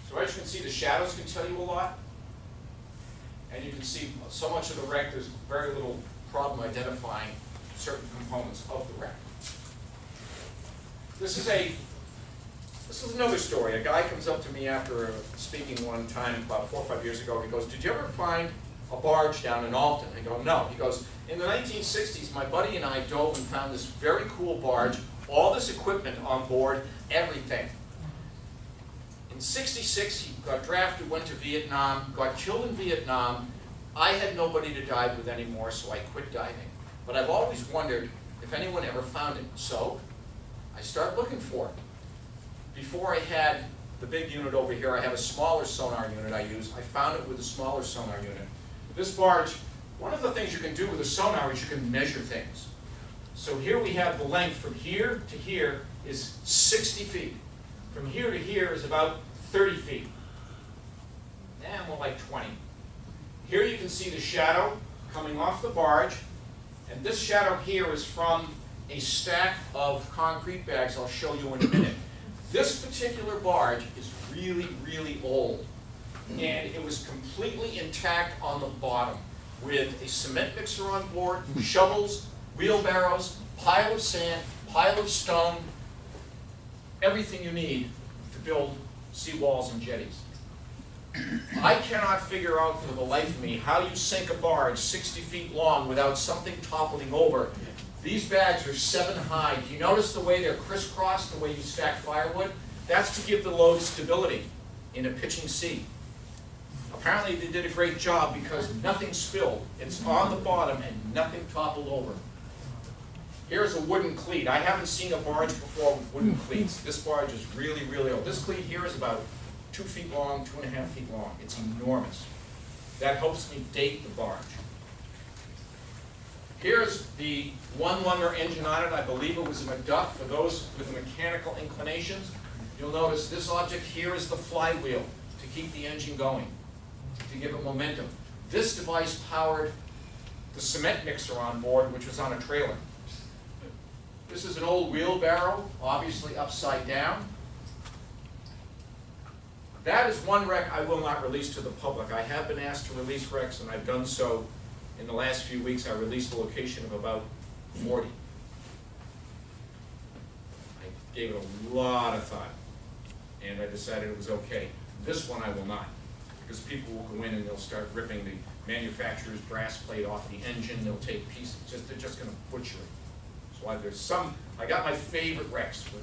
So as you can see, the shadows can tell you a lot. And you can see so much of the wreck, there's very little problem identifying certain components of the wreck. This is another story. A guy comes up to me after speaking one time about 4 or 5 years ago. He goes, did you ever find a barge down in Alton? I go, no. He goes, in the 1960s, my buddy and I dove and found this very cool barge, all this equipment on board, everything. In '66, he got drafted, went to Vietnam, got killed in Vietnam. I had nobody to dive with anymore, so I quit diving. But I've always wondered if anyone ever found it. So I started looking for it. Before I had the big unit over here, I have a smaller sonar unit I use. I found it with a smaller sonar unit. This barge, one of the things you can do with a sonar is you can measure things. So here we have the length from here to here is 60 feet. From here to here is about 30 feet. More like 20. Here you can see the shadow coming off the barge, and this shadow here is from a stack of concrete bags I'll show you in a minute. This particular barge is really, really old, and it was completely intact on the bottom with a cement mixer on board, shovels, wheelbarrows, pile of sand, pile of stone, everything you need to build seawalls and jetties. I cannot figure out for the life of me how you sink a barge 60 feet long without something toppling over. These bags are 7 high. Do you notice the way they're crisscrossed, the way you stack firewood? That's to give the load stability in a pitching sea. Apparently they did a great job because nothing spilled. It's on the bottom and nothing toppled over. Here's a wooden cleat. I haven't seen a barge before with wooden cleats. This barge is really, really old. This cleat here is about 2 feet long, 2.5 feet long. It's enormous. That helps me date the barge. Here's the one-lungner engine on it. I believe it was a Macduff for those with mechanical inclinations. You'll notice this object here is the flywheel to keep the engine going, to give it momentum. This device powered the cement mixer on board, which was on a trailer. This is an old wheelbarrow, obviously upside down. That is one wreck I will not release to the public. I have been asked to release wrecks, and I've done so in the last few weeks. I released the location of about 40. I gave it a lot of thought, and I decided it was okay. This one I will not, because people will go in and they'll start ripping the manufacturer's brass plate off the engine. They'll take pieces. They're just going to butcher it. So there's some. I got my favorite wrecks when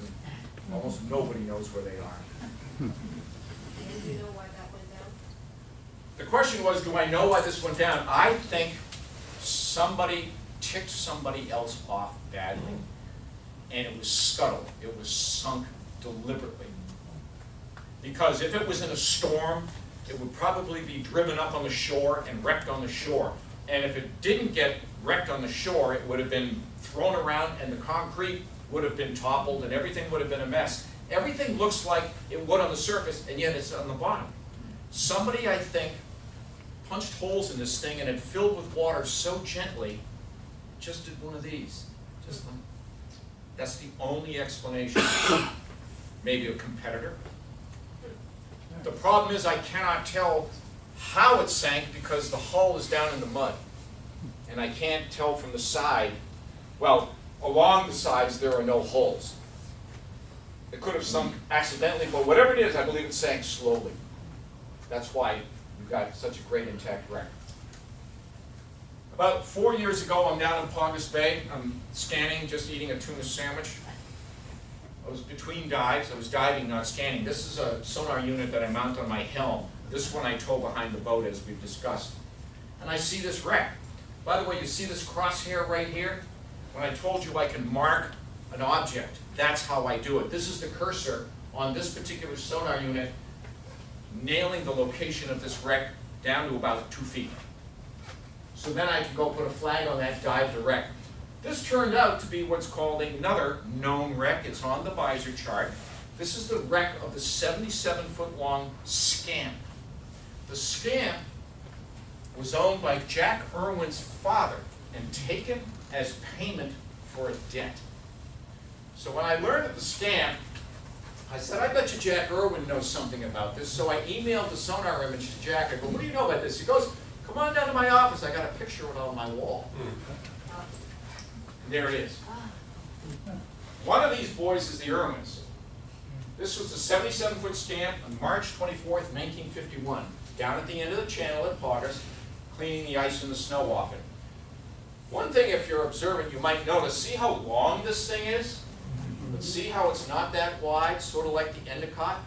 almost nobody knows where they are. Do you know why that went down? The question was, do I know why this went down? I think somebody ticked somebody else off badly, and it was scuttled. It was sunk deliberately. Because if it was in a storm, it would probably be driven up on the shore and wrecked on the shore. And if it didn't get wrecked on the shore, it would have been thrown around, and the concrete would have been toppled, and everything would have been a mess. Everything looks like it would on the surface, and yet it's on the bottom. Somebody, I think, punched holes in this thing and it filled with water so gently, just did one of these. Just like, that's the only explanation. Maybe a competitor. The problem is I cannot tell how it sank because the hull is down in the mud. And I can't tell from the side. Well, along the sides there are no holes. It could have sunk accidentally, but whatever it is, I believe it sank slowly. That's why we've got such a great intact wreck. About 4 years ago, I'm down in Pongus Bay. I'm scanning, just eating a tuna sandwich. I was between dives. I was diving, not scanning. This is a sonar unit that I mount on my helm. This one I tow behind the boat, as we've discussed. And I see this wreck. By the way, you see this crosshair right here? When I told you I can mark an object, that's how I do it. This is the cursor on this particular sonar unit, nailing the location of this wreck down to about 2 feet. So then I can go put a flag on that, dive the wreck. This turned out to be what's called another known wreck. It's on the visor chart. This is the wreck of the 77-foot-long Scamp. The Scamp was owned by Jack Irwin's father and taken as payment for a debt. So when I learned of the Scamp, I said, I bet you Jack Irwin knows something about this. So I emailed the sonar image to Jack. I go, what do you know about this? He goes, come on down to my office. I got a picture of it on my wall. And there it is. One of these boys is the Irwins. This was the 77-foot Scamp on March 24th, 1951, down at the end of the channel at Poggers, cleaning the ice and the snow off it. One thing, if you're observant, you might notice, see how long this thing is? See how it's not that wide, sort of like the Endicott?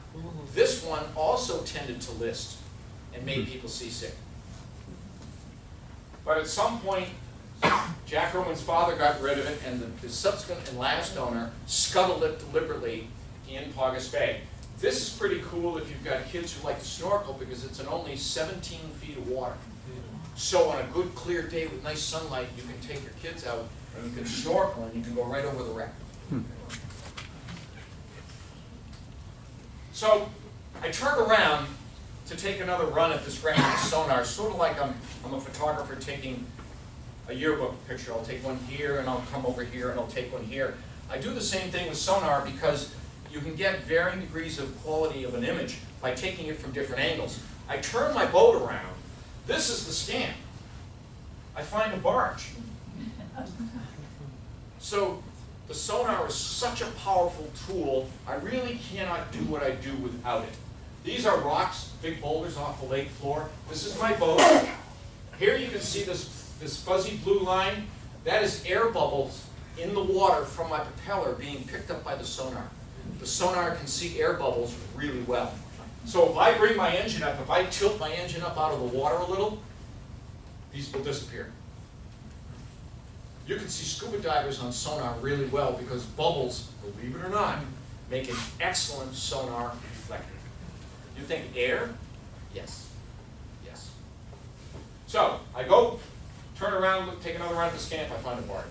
This one also tended to list and made people seasick. But at some point, Jack Roman's father got rid of it, and the subsequent and last owner scuttled it deliberately in Paugus Bay. This is pretty cool if you've got kids who like to snorkel, because it's in only 17 feet of water. So on a good clear day with nice sunlight, you can take your kids out and you can snorkel and you can go right over the wreck. So I turned around to take another run at this wreck with sonar, sort of like I'm a photographer taking a yearbook picture. I'll take one here and I'll come over here and I'll take one here. I do the same thing with sonar because you can get varying degrees of quality of an image by taking it from different angles. I turn my boat around. This is the scan. I find a barge. So the sonar is such a powerful tool, I really cannot do what I do without it. These are rocks, big boulders off the lake floor. This is my boat. Here you can see this fuzzy blue line. That is air bubbles in the water from my propeller being picked up by the sonar. The sonar can see air bubbles really well. So if I bring my engine up, if I tilt my engine up out of the water a little, these will disappear. You can see scuba divers on sonar really well because bubbles, believe it or not, make an excellent sonar reflector. You think air? Yes. Yes. So I go, turn around, look, take another run at the scamp, I find a barge.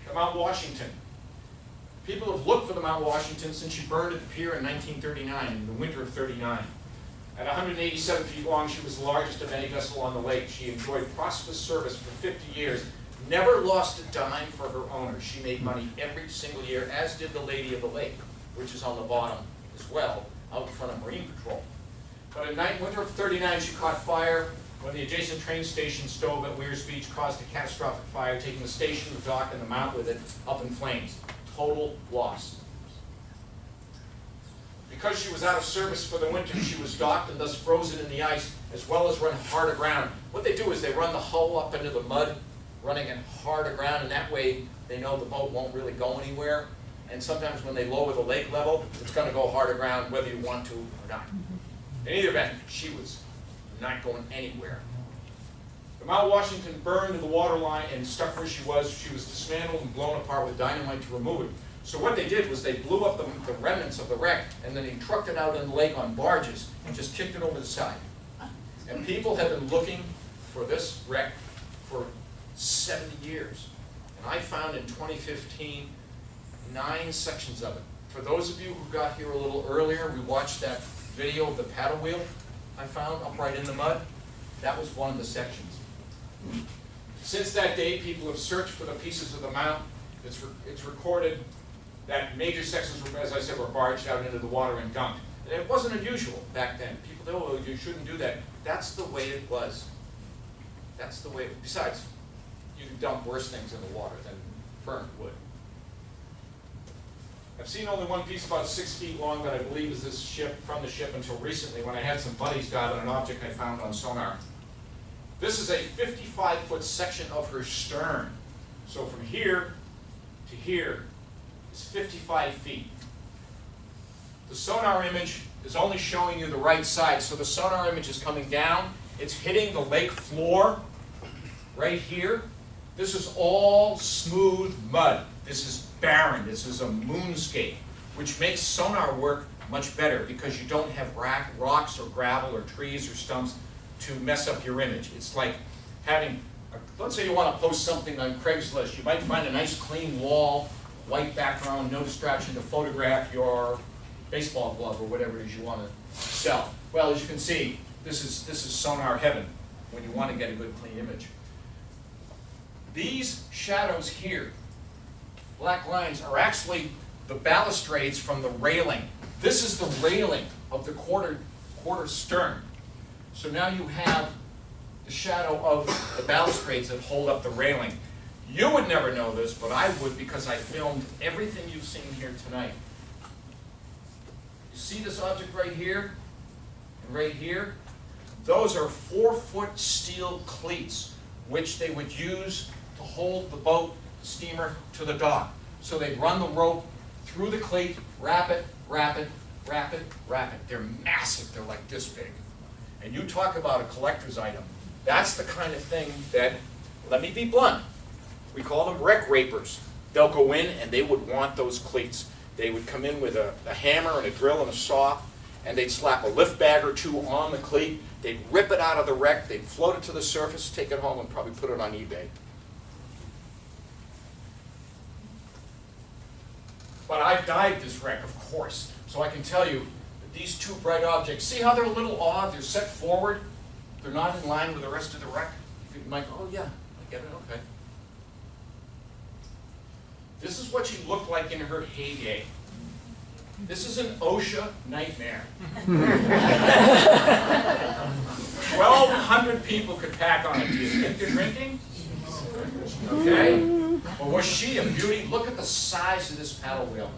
The Mount Washington. People have looked for the Mount Washington since she burned at the pier in 1939, in the winter of '39. At 187 feet long, she was the largest of any vessel on the lake. She enjoyed prosperous service for 50 years, never lost a dime for her owner. She made money every single year, as did the Lady of the Lake, which is on the bottom as well, out in front of Marine Patrol. But in winter of '39, she caught fire when the adjacent train station stove at Weir's Beach caused a catastrophic fire, taking the station, the dock, and the mount with it up in flames. Total loss. Because she was out of service for the winter, she was docked and thus frozen in the ice, as well as run hard aground. What they do is they run the hull up into the mud, running it hard aground, and that way they know the boat won't really go anywhere. And sometimes when they lower the lake level, it's going to go hard aground whether you want to or not. In either event, she was not going anywhere. The Mount Washington burned to the waterline and stuck where she was. She was dismantled and blown apart with dynamite to remove it. So what they did was they blew up the remnants of the wreck, and then they trucked it out in the lake on barges and just kicked it over the side. And people have been looking for this wreck for 70 years. And I found in 2015 9 sections of it. For those of you who got here a little earlier, we watched that video of the paddle wheel I found upright in the mud. That was one of the sections. Since that day, people have searched for the pieces of the mount. It's recorded that major sections, as I said, were barged out into the water and dumped. And it wasn't unusual back then. People said, oh, you shouldn't do that. That's the way it was. That's the way, besides, you can dump worse things in the water than burnt wood. I've seen only one piece about 6 feet long that I believe is this ship, from the ship, until recently when I had some buddies dive on an object I found on sonar. This is a 55-foot section of her stern. So from here to here is 55 feet. The sonar image is only showing you the right side. So the sonar image is coming down. It's hitting the lake floor right here. This is all smooth mud. This is barren. This is a moonscape, which makes sonar work much better because you don't have rocks or gravel or trees or stumps to mess up your image. It's like having, let's say you want to post something on Craigslist. You might find a nice clean wall, white background, no distraction to photograph your baseball glove or whatever it is you want to sell. Well, as you can see, this is sonar heaven when you want to get a good clean image. These shadows here, black lines, are actually the balustrades from the railing. This is the railing of the quarter stern. So now you have the shadow of the balustrades that hold up the railing. You would never know this, but I would, because I filmed everything you've seen here tonight. You see this object right here and right here? Those are 4-foot steel cleats, which they would use to hold the boat, steamer, to the dock. So they'd run the rope through the cleat, wrap it, wrap it, wrap it, wrap it. They're massive, they're like this big. And you talk about a collector's item. That's the kind of thing that, let me be blunt, we call them wreck rapers. They'll go in and they would want those cleats. They would come in with a hammer and a drill and a saw, and they'd slap a lift bag or two on the cleat. They'd rip it out of the wreck, they'd float it to the surface, take it home, and probably put it on eBay. But I've dived this wreck, of course, so I can tell you that these two bright objects, see how they're a little odd? They're set forward. They're not in line with the rest of the wreck. You might go, oh yeah, I get it, okay. This is what she looked like in her heyday. This is an OSHA nightmare. 1,200 people could pack on it. Do you think they're drinking? Okay. Well, was she a beauty? Look at the size of this paddle wheel.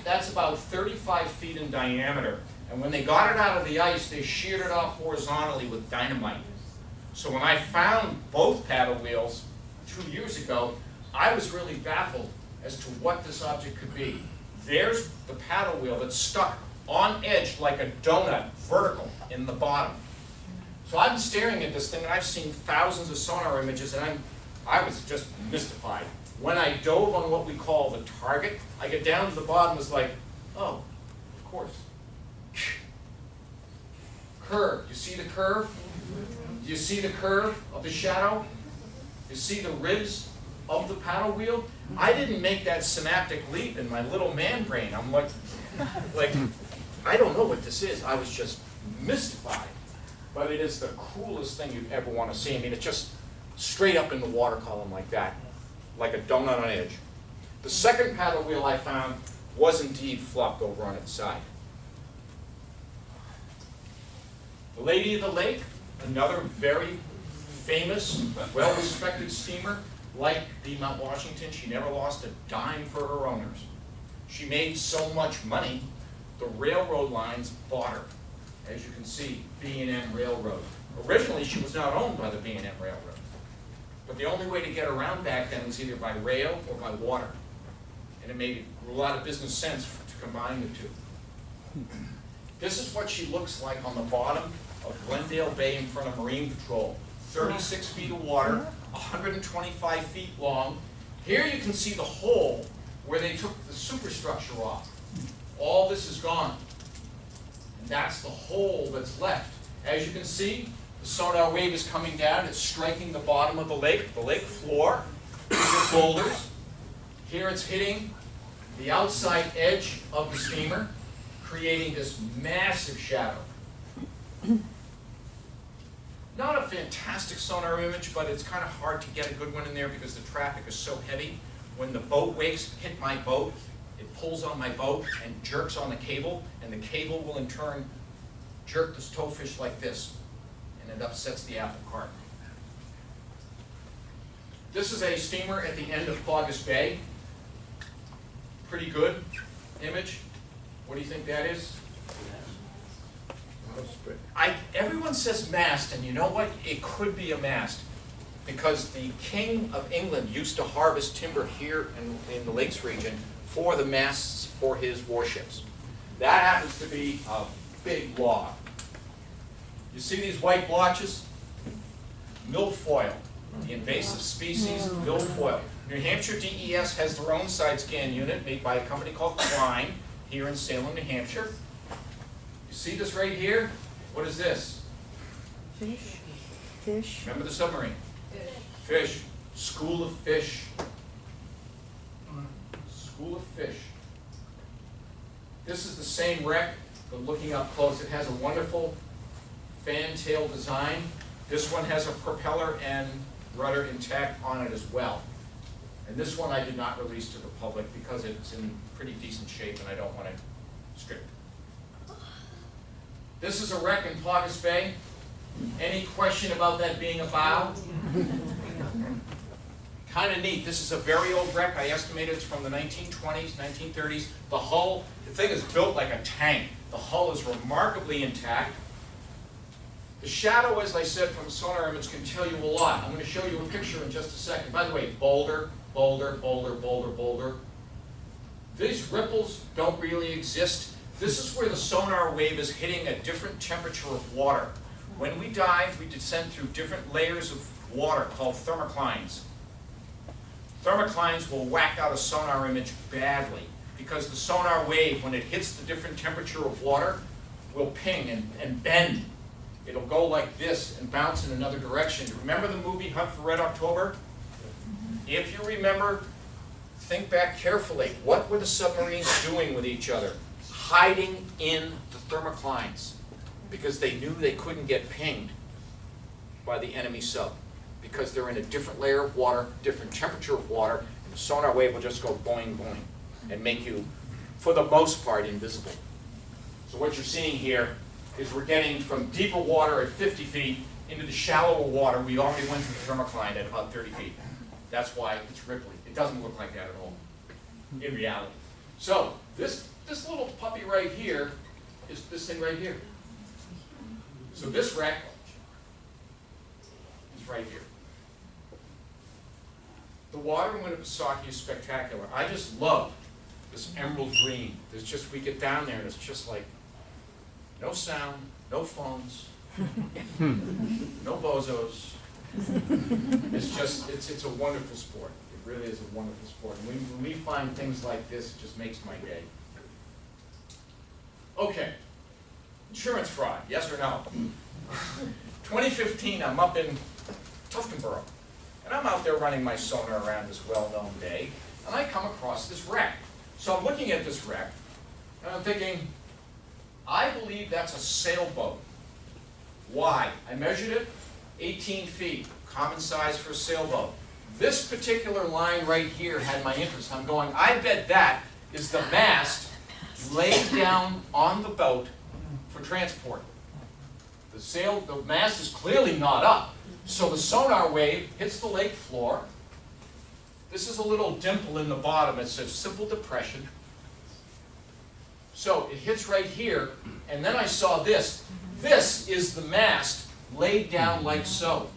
That's about 35 feet in diameter. And when they got it out of the ice, they sheared it off horizontally with dynamite. So when I found both paddle wheels 2 years ago, I was really baffled as to what this object could be. There's the paddle wheel that's stuck on edge like a donut, vertical, in the bottom. So I'm staring at this thing, and I've seen thousands of sonar images, and I was just mystified. When I dove on what we call the target, I get down to the bottom, it's like, oh, of course. Curve. You see the curve? Do you see the curve of the shadow? You see the ribs of the paddle wheel? I didn't make that synaptic leap in my little man brain. I'm like, I don't know what this is. I was just mystified. But it is the coolest thing you'd ever want to see. I mean, it's just straight up in the water column like that, like a donut on edge. The second paddle wheel I found was indeed flopped over on its side. The Lady of the Lake, another very famous, well-respected steamer. Like the Mount Washington, she never lost a dime for her owners. She made so much money, the railroad lines bought her. As you can see, B&M Railroad. Originally, she was not owned by the B&M Railroad. But the only way to get around back then was either by rail or by water. And it made a lot of business sense to combine the two. This is what she looks like on the bottom of Glendale Bay in front of Marine Patrol. 36 feet of water, 125 feet long. Here you can see the hole where they took the superstructure off. All this is gone. And that's the hole that's left. As you can see, the sonar wave is coming down. It's striking the bottom of the lake floor. These are boulders. Here it's hitting the outside edge of the steamer, creating this massive shadow. Not a fantastic sonar image, but it's kind of hard to get a good one in there because the traffic is so heavy. When the boat wakes hit my boat, it pulls on my boat and jerks on the cable, and the cable will in turn jerk this towfish like this, and it upsets the apple cart. This is a steamer at the end of Paugus Bay. Pretty good image. What do you think that is? Everyone says mast, and you know what? It could be a mast, because the King of England used to harvest timber here in the Lakes region for the masts for his warships. That happens to be a big log. You see these white blotches? Milfoil, the invasive species milfoil. New Hampshire DES has their own side scan unit made by a company called Klein here in Salem, New Hampshire. You see this right here? What is this? Fish. Fish. Remember the submarine? Fish. School of fish. School of fish. This is the same wreck, but looking up close, it has a wonderful fantail design. This one has a propeller and rudder intact on it as well. And this one I did not release to the public because it's in pretty decent shape and I don't want to strip it. This is a wreck in Paugus Bay. Any question about that being a bow? Kind of neat. This is a very old wreck. I estimate it's from the 1920s, 1930s. The hull, the thing is built like a tank. The hull is remarkably intact. The shadow, as I said, from a sonar image can tell you a lot. I'm going to show you a picture in just a second. By the way, boulder boulder, boulder, boulder, boulder. These ripples don't really exist. This is where the sonar wave is hitting a different temperature of water. When we dive, we descend through different layers of water called thermoclines. Thermoclines will whack out a sonar image badly because the sonar wave, when it hits the different temperature of water, will ping and bend. It'll go like this and bounce in another direction. Remember the movie Hunt for Red October? If you remember, think back carefully. What were the submarines doing with each other? Hiding in the thermoclines because they knew they couldn't get pinged by the enemy sub because they're in a different layer of water, different temperature of water, and the sonar wave will just go boing, boing and make you, for the most part, invisible. So what you're seeing here is we're getting from deeper water at 50 feet into the shallower water. We already went through the thermocline at about 30 feet. That's why it's rippling. It doesn't look like that at all in reality. So this little puppy right here is this thing right here. So this wreck is right here. The water in Winnipesaukee is spectacular. I just love this emerald green. There's just, we get down there and it's just like no sound, no phones, no bozos. It's just, it's a wonderful sport. It really is a wonderful sport. And when we find things like this, it just makes my day. Okay, insurance fraud, yes or no? 2015, I'm up in Tuftonboro, and I'm out there running my sonar around this well-known bay, and I come across this wreck. So I'm looking at this wreck, and I'm thinking, I believe that's a sailboat. Why? I measured it, 18 feet, common size for a sailboat. This particular line right here had my interest. I'm going, I bet that is the mast laid down on the boat for transport. The mast is clearly not up. So the sonar wave hits the lake floor. This is a little dimple in the bottom. It's a simple depression. So it hits right here, and then I saw this. This is the mast laid down like so.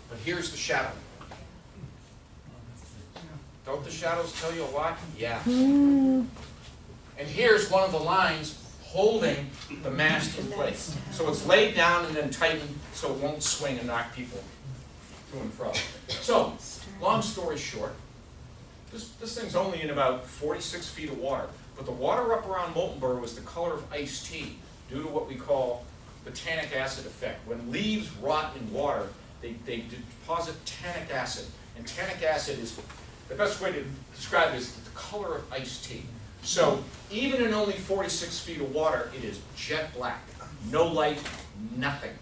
But here's the shadow. Don't the shadows tell you a lot? Yeah. And here's one of the lines holding the mast in place. So it's laid down and then tightened so it won't swing and knock people to and fro. So, long story short, this thing's only in about 46 feet of water. But the water up around Moltenboro is the color of iced tea due to what we call the tannic acid effect. When leaves rot in water, they deposit tannic acid. And tannic acid is, the best way to describe it is the color of iced tea. So even in only 46 feet of water, it is jet black. No light, nothing.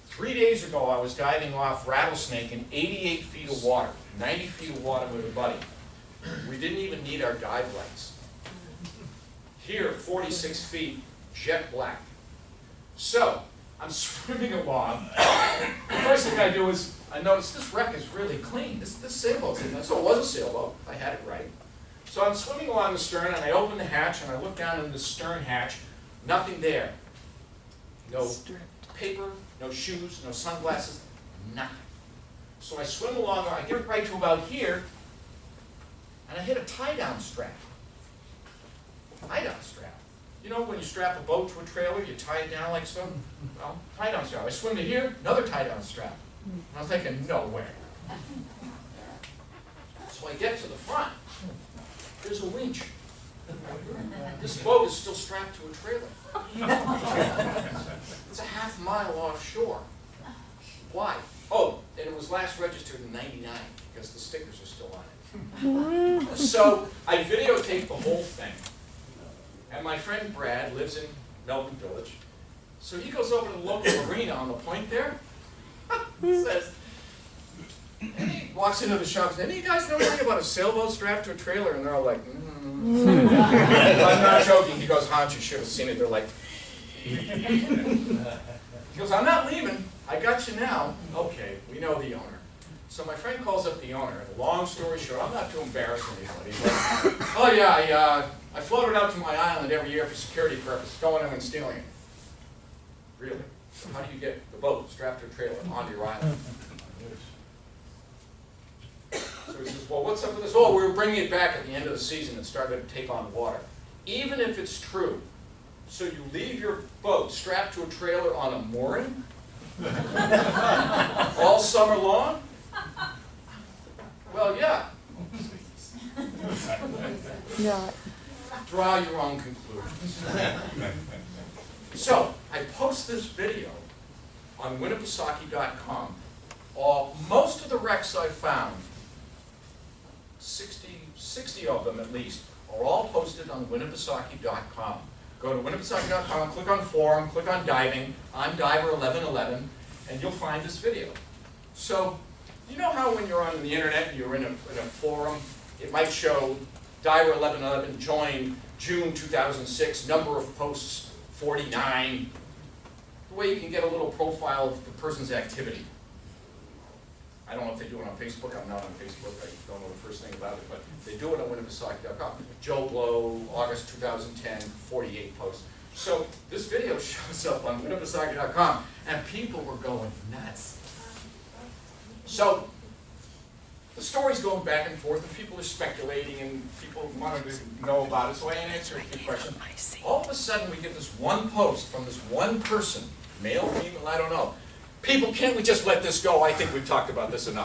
3 days ago, I was diving off Rattlesnake in 88 feet of water, 90 feet of water with a buddy. We didn't even need our dive lights. Here, 46 feet, jet black. So, I'm swimming along. The first thing I do is, I notice this wreck is really clean. This sailboat's in there. So it was a sailboat. I had it right. So I'm swimming along the stern, and I open the hatch, and I look down in the stern hatch. Nothing there. No paper, no shoes, no sunglasses, nothing. So I swim along, I get right to about here, and I hit a tie-down strap. Tie-down strap. You know when you strap a boat to a trailer, you tie it down like so? Well, tie-down strap. I swim to here, another tie-down strap. And I'm thinking, no way. So I get to the front. There's a winch. This boat is still strapped to a trailer. It's a half mile offshore. Why? Oh, and it was last registered in '99 because the stickers are still on it. So I videotaped the whole thing. And my friend Brad lives in Melbourne Village. So he goes over to the local marina on the point there. He says, and he walks into the shop and says, any of you guys know anything about a sailboat strapped to a trailer? And they're all like, I'm not joking. He goes, Hans, you should have seen it. They're like, he goes, I'm not leaving. I got you now. Okay, we know the owner. So my friend calls up the owner. And long story short, I'm not too embarrassed anybody. He's like, oh yeah, I float it out to my island every year for security purposes, going in and stealing it. Really? So how do you get the boat strapped to a trailer onto your island? So So he says, well, what's up with this? Oh, we were bringing it back at the end of the season and started to take on water. Even if it's true, so you leave your boat strapped to a trailer on a mooring all summer long? Well, yeah. Not. Draw your own conclusions. So, I post this video on Winnipesaukee.com. Most of the wrecks I found, 60 of them at least, are all posted on Winnipesaukee.com. Go to Winnipesaukee.com, click on forum, click on diving. I'm Diver 1111, and you'll find this video. So, you know how when you're on the internet and you're in a forum, it might show Diver 1111 joined June 2006, number of posts 49. The way you can get a little profile of the person's activity. I don't know if they do it on Facebook. I'm not on Facebook. I don't know the first thing about it, but they do it on Winnipesaukee.com. Joe Blow, August 2010, 48 posts. So this video shows up on Winnipesaukee.com, and people were going nuts. So the story's going back and forth, and people are speculating, and people wanted to know about it, so I answered a few questions. All of a sudden, we get this one post from this one person, male, female, I don't know. People, can't we just let this go? I think we've talked about this enough.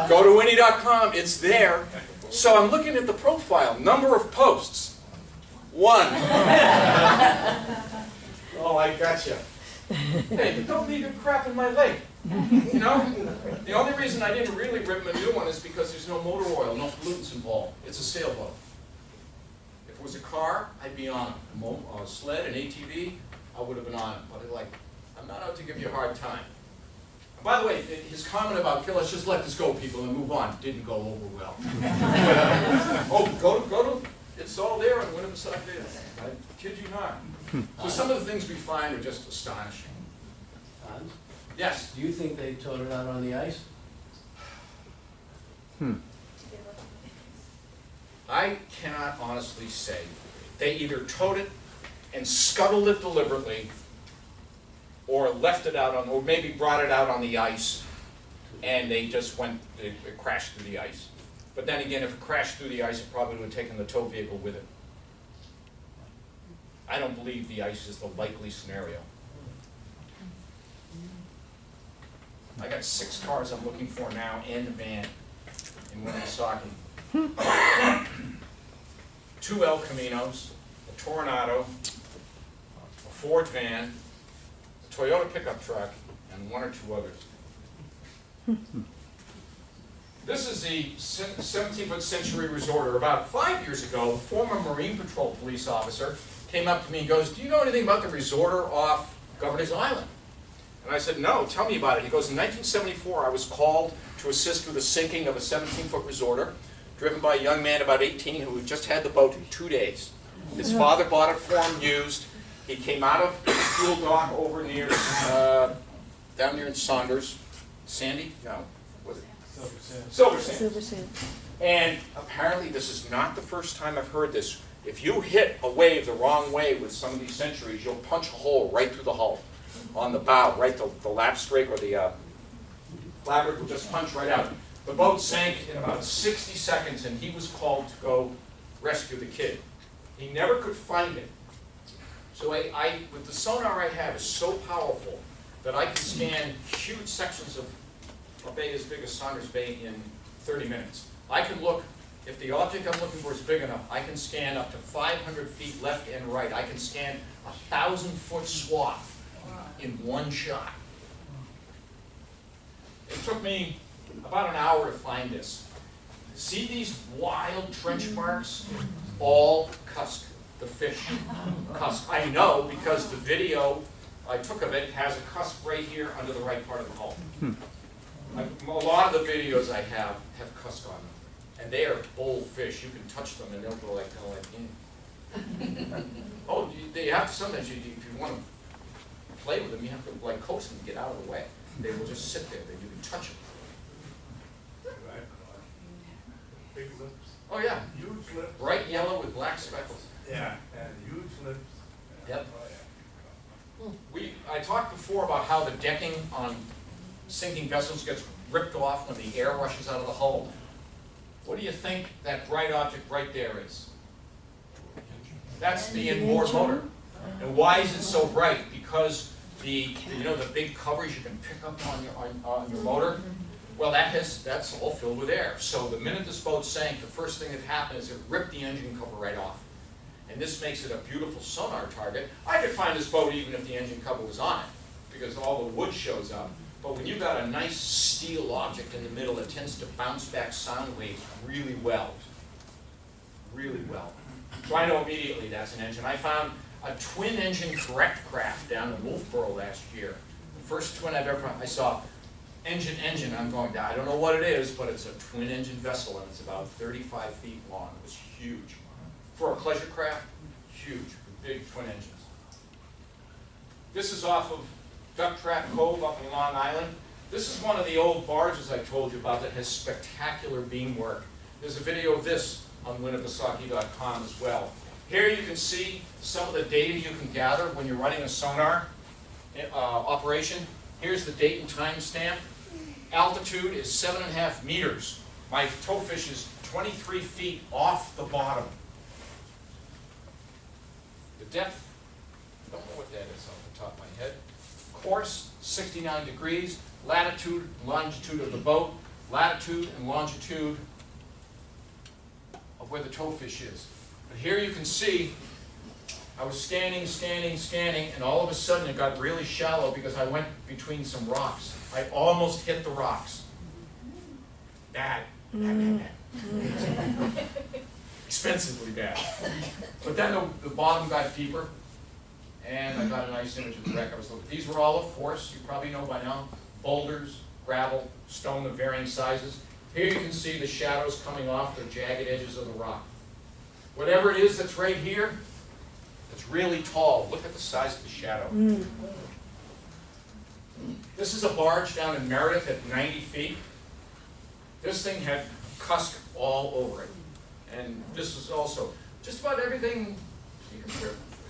Go to Winnie.com, it's there. So I'm looking at the profile, number of posts, 1. Oh, I gotcha. Hey, but don't leave your crap in my lake. You know? The only reason I didn't really rip him a new one is because there's no motor oil, no pollutants involved. It's a sailboat. If it was a car, I'd be on it. A sled, an ATV, I would have been on it. But I'm not out to give you a hard time. And by the way, his comment about, okay, let's just let this go, people, and move on, didn't go over well. Oh, go to, it's all there on Winnipesaukee. I kid you not. So some of the things we find are just astonishing. Hans, Yes? do you think they towed it out on the ice? I cannot honestly say. They either towed it and scuttled it deliberately, or left it out on, or maybe brought it out on the ice, and they just it crashed through the ice. But then again, if it crashed through the ice, it probably would have taken the tow vehicle with it. I don't believe the ice is the likely scenario. I got 6 cars I'm looking for now and a van in Winnipesaukee. 2 El Caminos, a Toronado, a Ford van, a Toyota pickup truck, and 1 or 2 others. This is the 17th century resorter. About 5 years ago, a former Marine Patrol police officer came up to me and goes, do you know anything about the resorter off Governor's Island? And I said, no, tell me about it. He goes, in 1974, I was called to assist with the sinking of a 17-foot resorter, driven by a young man about 18 who had just had the boat in 2 days. His father bought it for him used. He came out of the fuel dock over near, down near in Saunders. Sandy? No. Was it? Silver Sand. Silver Sand. And apparently this is not the first time I've heard this. If you hit a wave the wrong way with some of these centuries, you'll punch a hole right through the hull. On the bow, right, the lap strake or the labret will just punch right out. The boat sank in about 60 seconds, and he was called to go rescue the kid. He never could find it. So with the sonar I have is so powerful that I can scan huge sections of a bay as big as Saunders Bay in 30 minutes. I can look, if the object I'm looking for is big enough, I can scan up to 500 feet left and right. I can scan a 1,000-foot swath in one shot. It took me about an hour to find this. See these wild trench marks? All cusk, the fish cusk. I know because the video I took of it has a cusk right here under the right part of the hull. A lot of the videos I have cusk on them. And they are bold fish. You can touch them and they'll go like, oh, they have to sometimes, if you want to play with them, you have to like coax them to get out of the way. They will just sit there, you can touch them. Big lips. Oh yeah. Huge lips. Bright yellow with black speckles. Yeah, and huge lips. Yep. Oh, yeah. I talked before about how the decking on sinking vessels gets ripped off when the air rushes out of the hull. What do you think that bright object right there is? That's the inboard motor. And why is it so bright? Because the big covers you can pick up on your motor. Well, that's all filled with air. So the minute this boat sank, the first thing that happened is it ripped the engine cover right off. And this makes it a beautiful sonar target. I could find this boat even if the engine cover was on it, because all the wood shows up. But when you've got a nice steel object in the middle, it tends to bounce back sound waves really well. Really well. So I know immediately that's an engine. I found a twin engine correct craft down in Wolfboro last year. The first twin I saw. Engine, I'm going down. I don't know what it is, but it's a twin engine vessel and it's about 35 feet long. It was huge. For a pleasure craft, huge, with big twin engines. This is off of Duck Trap Cove up in Long Island. This is one of the old barges I told you about that has spectacular beam work. There's a video of this on Winnipesaukee.com as well. Here you can see some of the data you can gather when you're running a sonar operation. Here's the date and time stamp. Altitude is 7.5 meters. My towfish is 23 feet off the bottom. The depth, I don't know what that is off the top of my head. Course, 69 degrees. Latitude and longitude of the boat. Latitude and longitude of where the towfish is. But here you can see I was scanning, and all of a sudden it got really shallow because I went between some rocks. I almost hit the rocks. Bad. Expensively bad. But then the bottom got deeper, and I got a nice image of the wreck I was looking at. These were all, of course, you probably know by now, boulders, gravel, stone of varying sizes. Here you can see the shadows coming off the jagged edges of the rock. Whatever it is that's right here, it's really tall. Look at the size of the shadow. This is a barge down in Meredith at 90 feet. This thing had cusk all over it. And this is also, just about everything,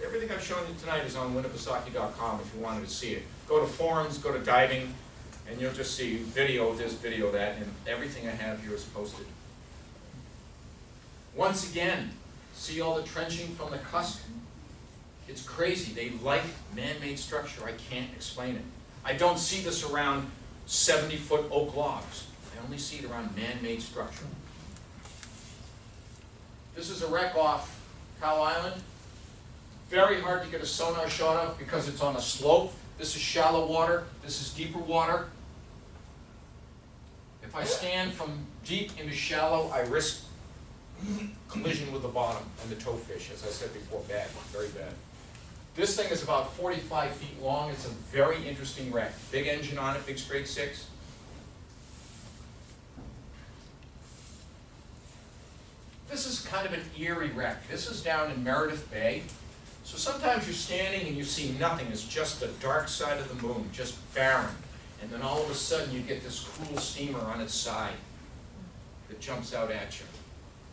everything I've shown you tonight is on Winnipesaukee.com if you wanted to see it. Go to forums, go to diving, and you'll just see video of this, video of that, and everything I have here is posted. Once again, see all the trenching from the cusk? It's crazy. They like man-made structure. I can't explain it. I don't see this around 70-foot oak logs. I only see it around man-made structure. This is a wreck off Cow Island. Very hard to get a sonar shot of because it's on a slope. This is shallow water. This is deeper water. If I stand from deep into shallow, I risk collision with the bottom and the towfish, as I said before, bad, very bad. This thing is about 45 feet long. It's a very interesting wreck. Big engine on it, big straight six. This is kind of an eerie wreck. This is down in Meredith Bay. So sometimes you're standing and you see nothing. It's just the dark side of the moon, just barren. And then all of a sudden you get this cool steamer on its side that jumps out at you.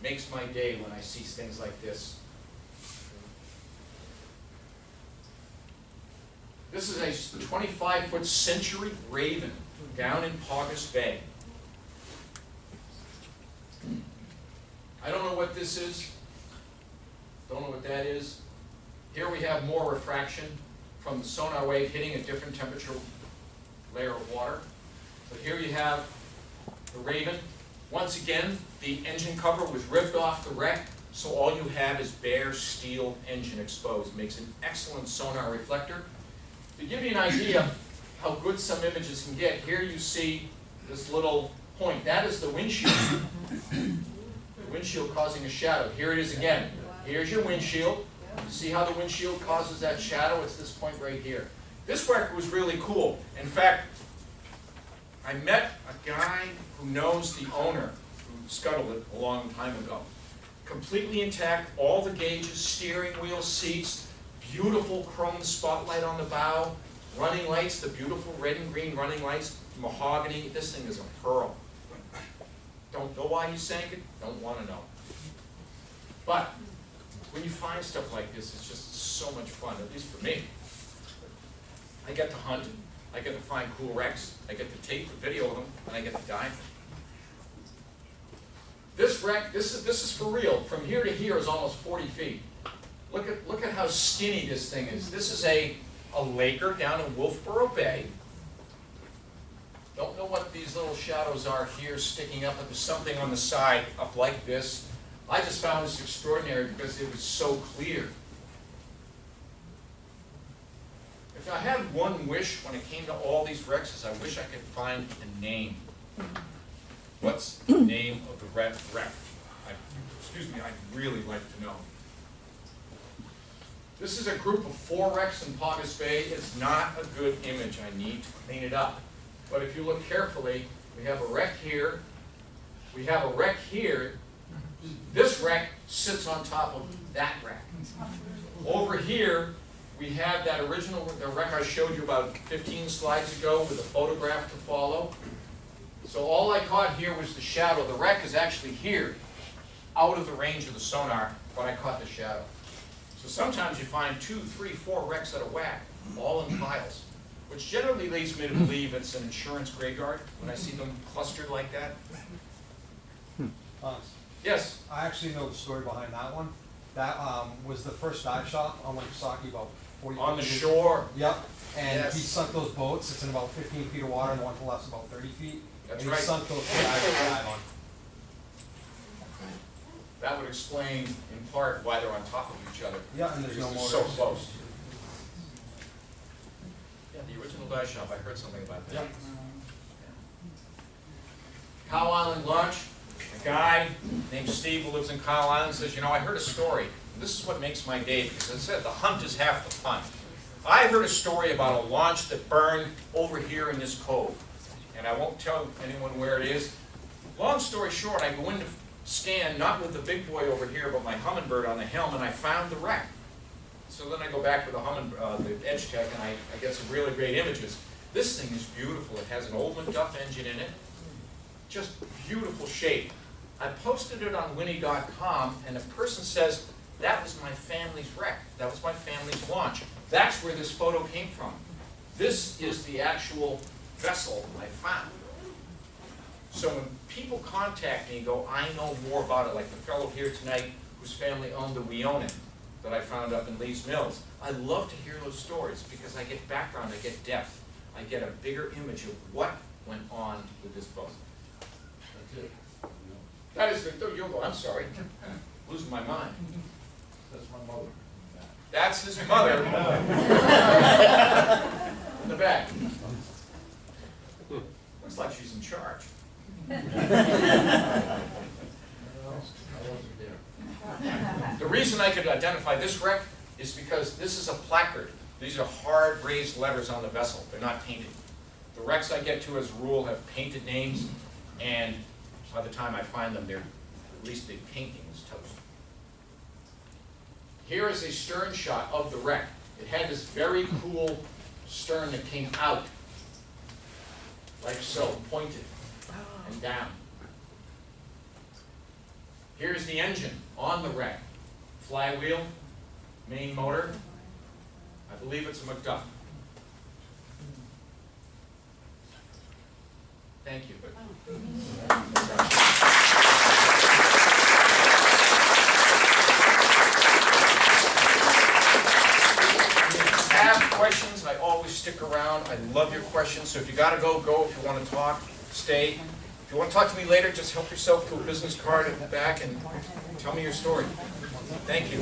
Makes my day when I see things like this. This is a 25-foot Century Raven down in Paugus Bay. I don't know what this is. Don't know what that is. Here we have more refraction from the sonar wave hitting a different temperature layer of water. But here you have the Raven. Once again, the engine cover was ripped off the wreck, so all you have is bare steel engine exposed. Makes an excellent sonar reflector. To give you an idea how good some images can get, here you see this little point. That is the windshield. The windshield causing a shadow. Here it is again. Here's your windshield. See how the windshield causes that shadow? It's this point right here. This wreck was really cool. In fact, I met a guy who knows the owner who scuttled it a long time ago. Completely intact, all the gauges, steering wheel, seats, beautiful chrome spotlight on the bow, running lights, the beautiful red and green running lights, mahogany. This thing is a pearl. Don't know why he sank it, don't want to know. But when you find stuff like this, it's just so much fun, at least for me. I get to hunt. I get to find cool wrecks, I get to tape the video of them, and I get to dive them. This wreck, this is for real. From here to here is almost 40 feet. Look at how skinny this thing is. This is a laker down in Wolfboro Bay. Don't know what these little shadows are here sticking up, but there's something on the side up like this. I just found this extraordinary because it was so clear. If I had one wish when it came to all these wrecks, is I wish I could find a name. What's the name of the wreck? Excuse me, I'd really like to know. This is a group of 4 wrecks in Paugus Bay. It's not a good image. I need to clean it up. But if you look carefully, we have a wreck here. We have a wreck here. This wreck sits on top of that wreck. Over here, we have that original wreck I showed you about 15 slides ago with a photograph to follow. So all I caught here was the shadow. The wreck is actually here, out of the range of the sonar, but I caught the shadow. So sometimes you find 2, 3, 4 wrecks at a whack, all in piles, which generally leads me to believe it's an insurance graveyard when I see them clustered like that. Yes? I actually know the story behind that one. That was the first dive shop on Winnipesaukee about 40 On the years. shore. Yep. And Yes. he sunk those boats. It's in about 15 feet of water, and the one to the left's about 30 feet. That's and right. he sunk those to dive on. That would explain in part why they're on top of each other. Yeah, and there's no Because motors. they're so close. Yeah, the original dive shop, I heard something about that. Yep. Cow Island Launch, a guy named Steve who lives in Cow Island says, you know, I heard a story. This is what makes my day, because it said the hunt is half the fun. I heard a story about a launch that burned over here in this cove. And I won't tell anyone where it is. Long story short, I go in to scan, not with the big boy over here, but my Humminbird on the helm, and I found the wreck. So then I go back with the Edge Tech, and I get some really great images. This thing is beautiful. It has an old McDuff engine in it. Just beautiful shape. I posted it on Winnie.com, and a person says, that was my family's wreck. That was my family's launch. That's where this photo came from. This is the actual vessel I found. So when people contact me and go, I know more about it, like the fellow here tonight whose family owned the Weonin that I found up in Lee's Mills, I love to hear those stories because I get background, I get depth, I get a bigger image of what went on with this boat. That's it. That is the, you'll go, I'm sorry, losing my mind. That's my mother. That's his mother. In the back. Looks like she's in charge. The reason I could identify this wreck is because this is a placard. These are hard raised letters on the vessel. They're not painted. The wrecks I get to as a rule have painted names, and by the time I find them, they're at least the painting is toast. Here is a stern shot of the wreck. It had this very cool stern that came out, like so, pointed and down. Here's the engine on the wreck. Flywheel, main motor. I believe it's a McDuff. Thank you. Have questions, I always stick around. I love your questions. So if you gotta go, go. If you want to talk, stay. If you want to talk to me later, just help yourself to a business card at the back and tell me your story. Thank you. I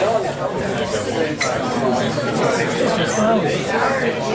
don't know.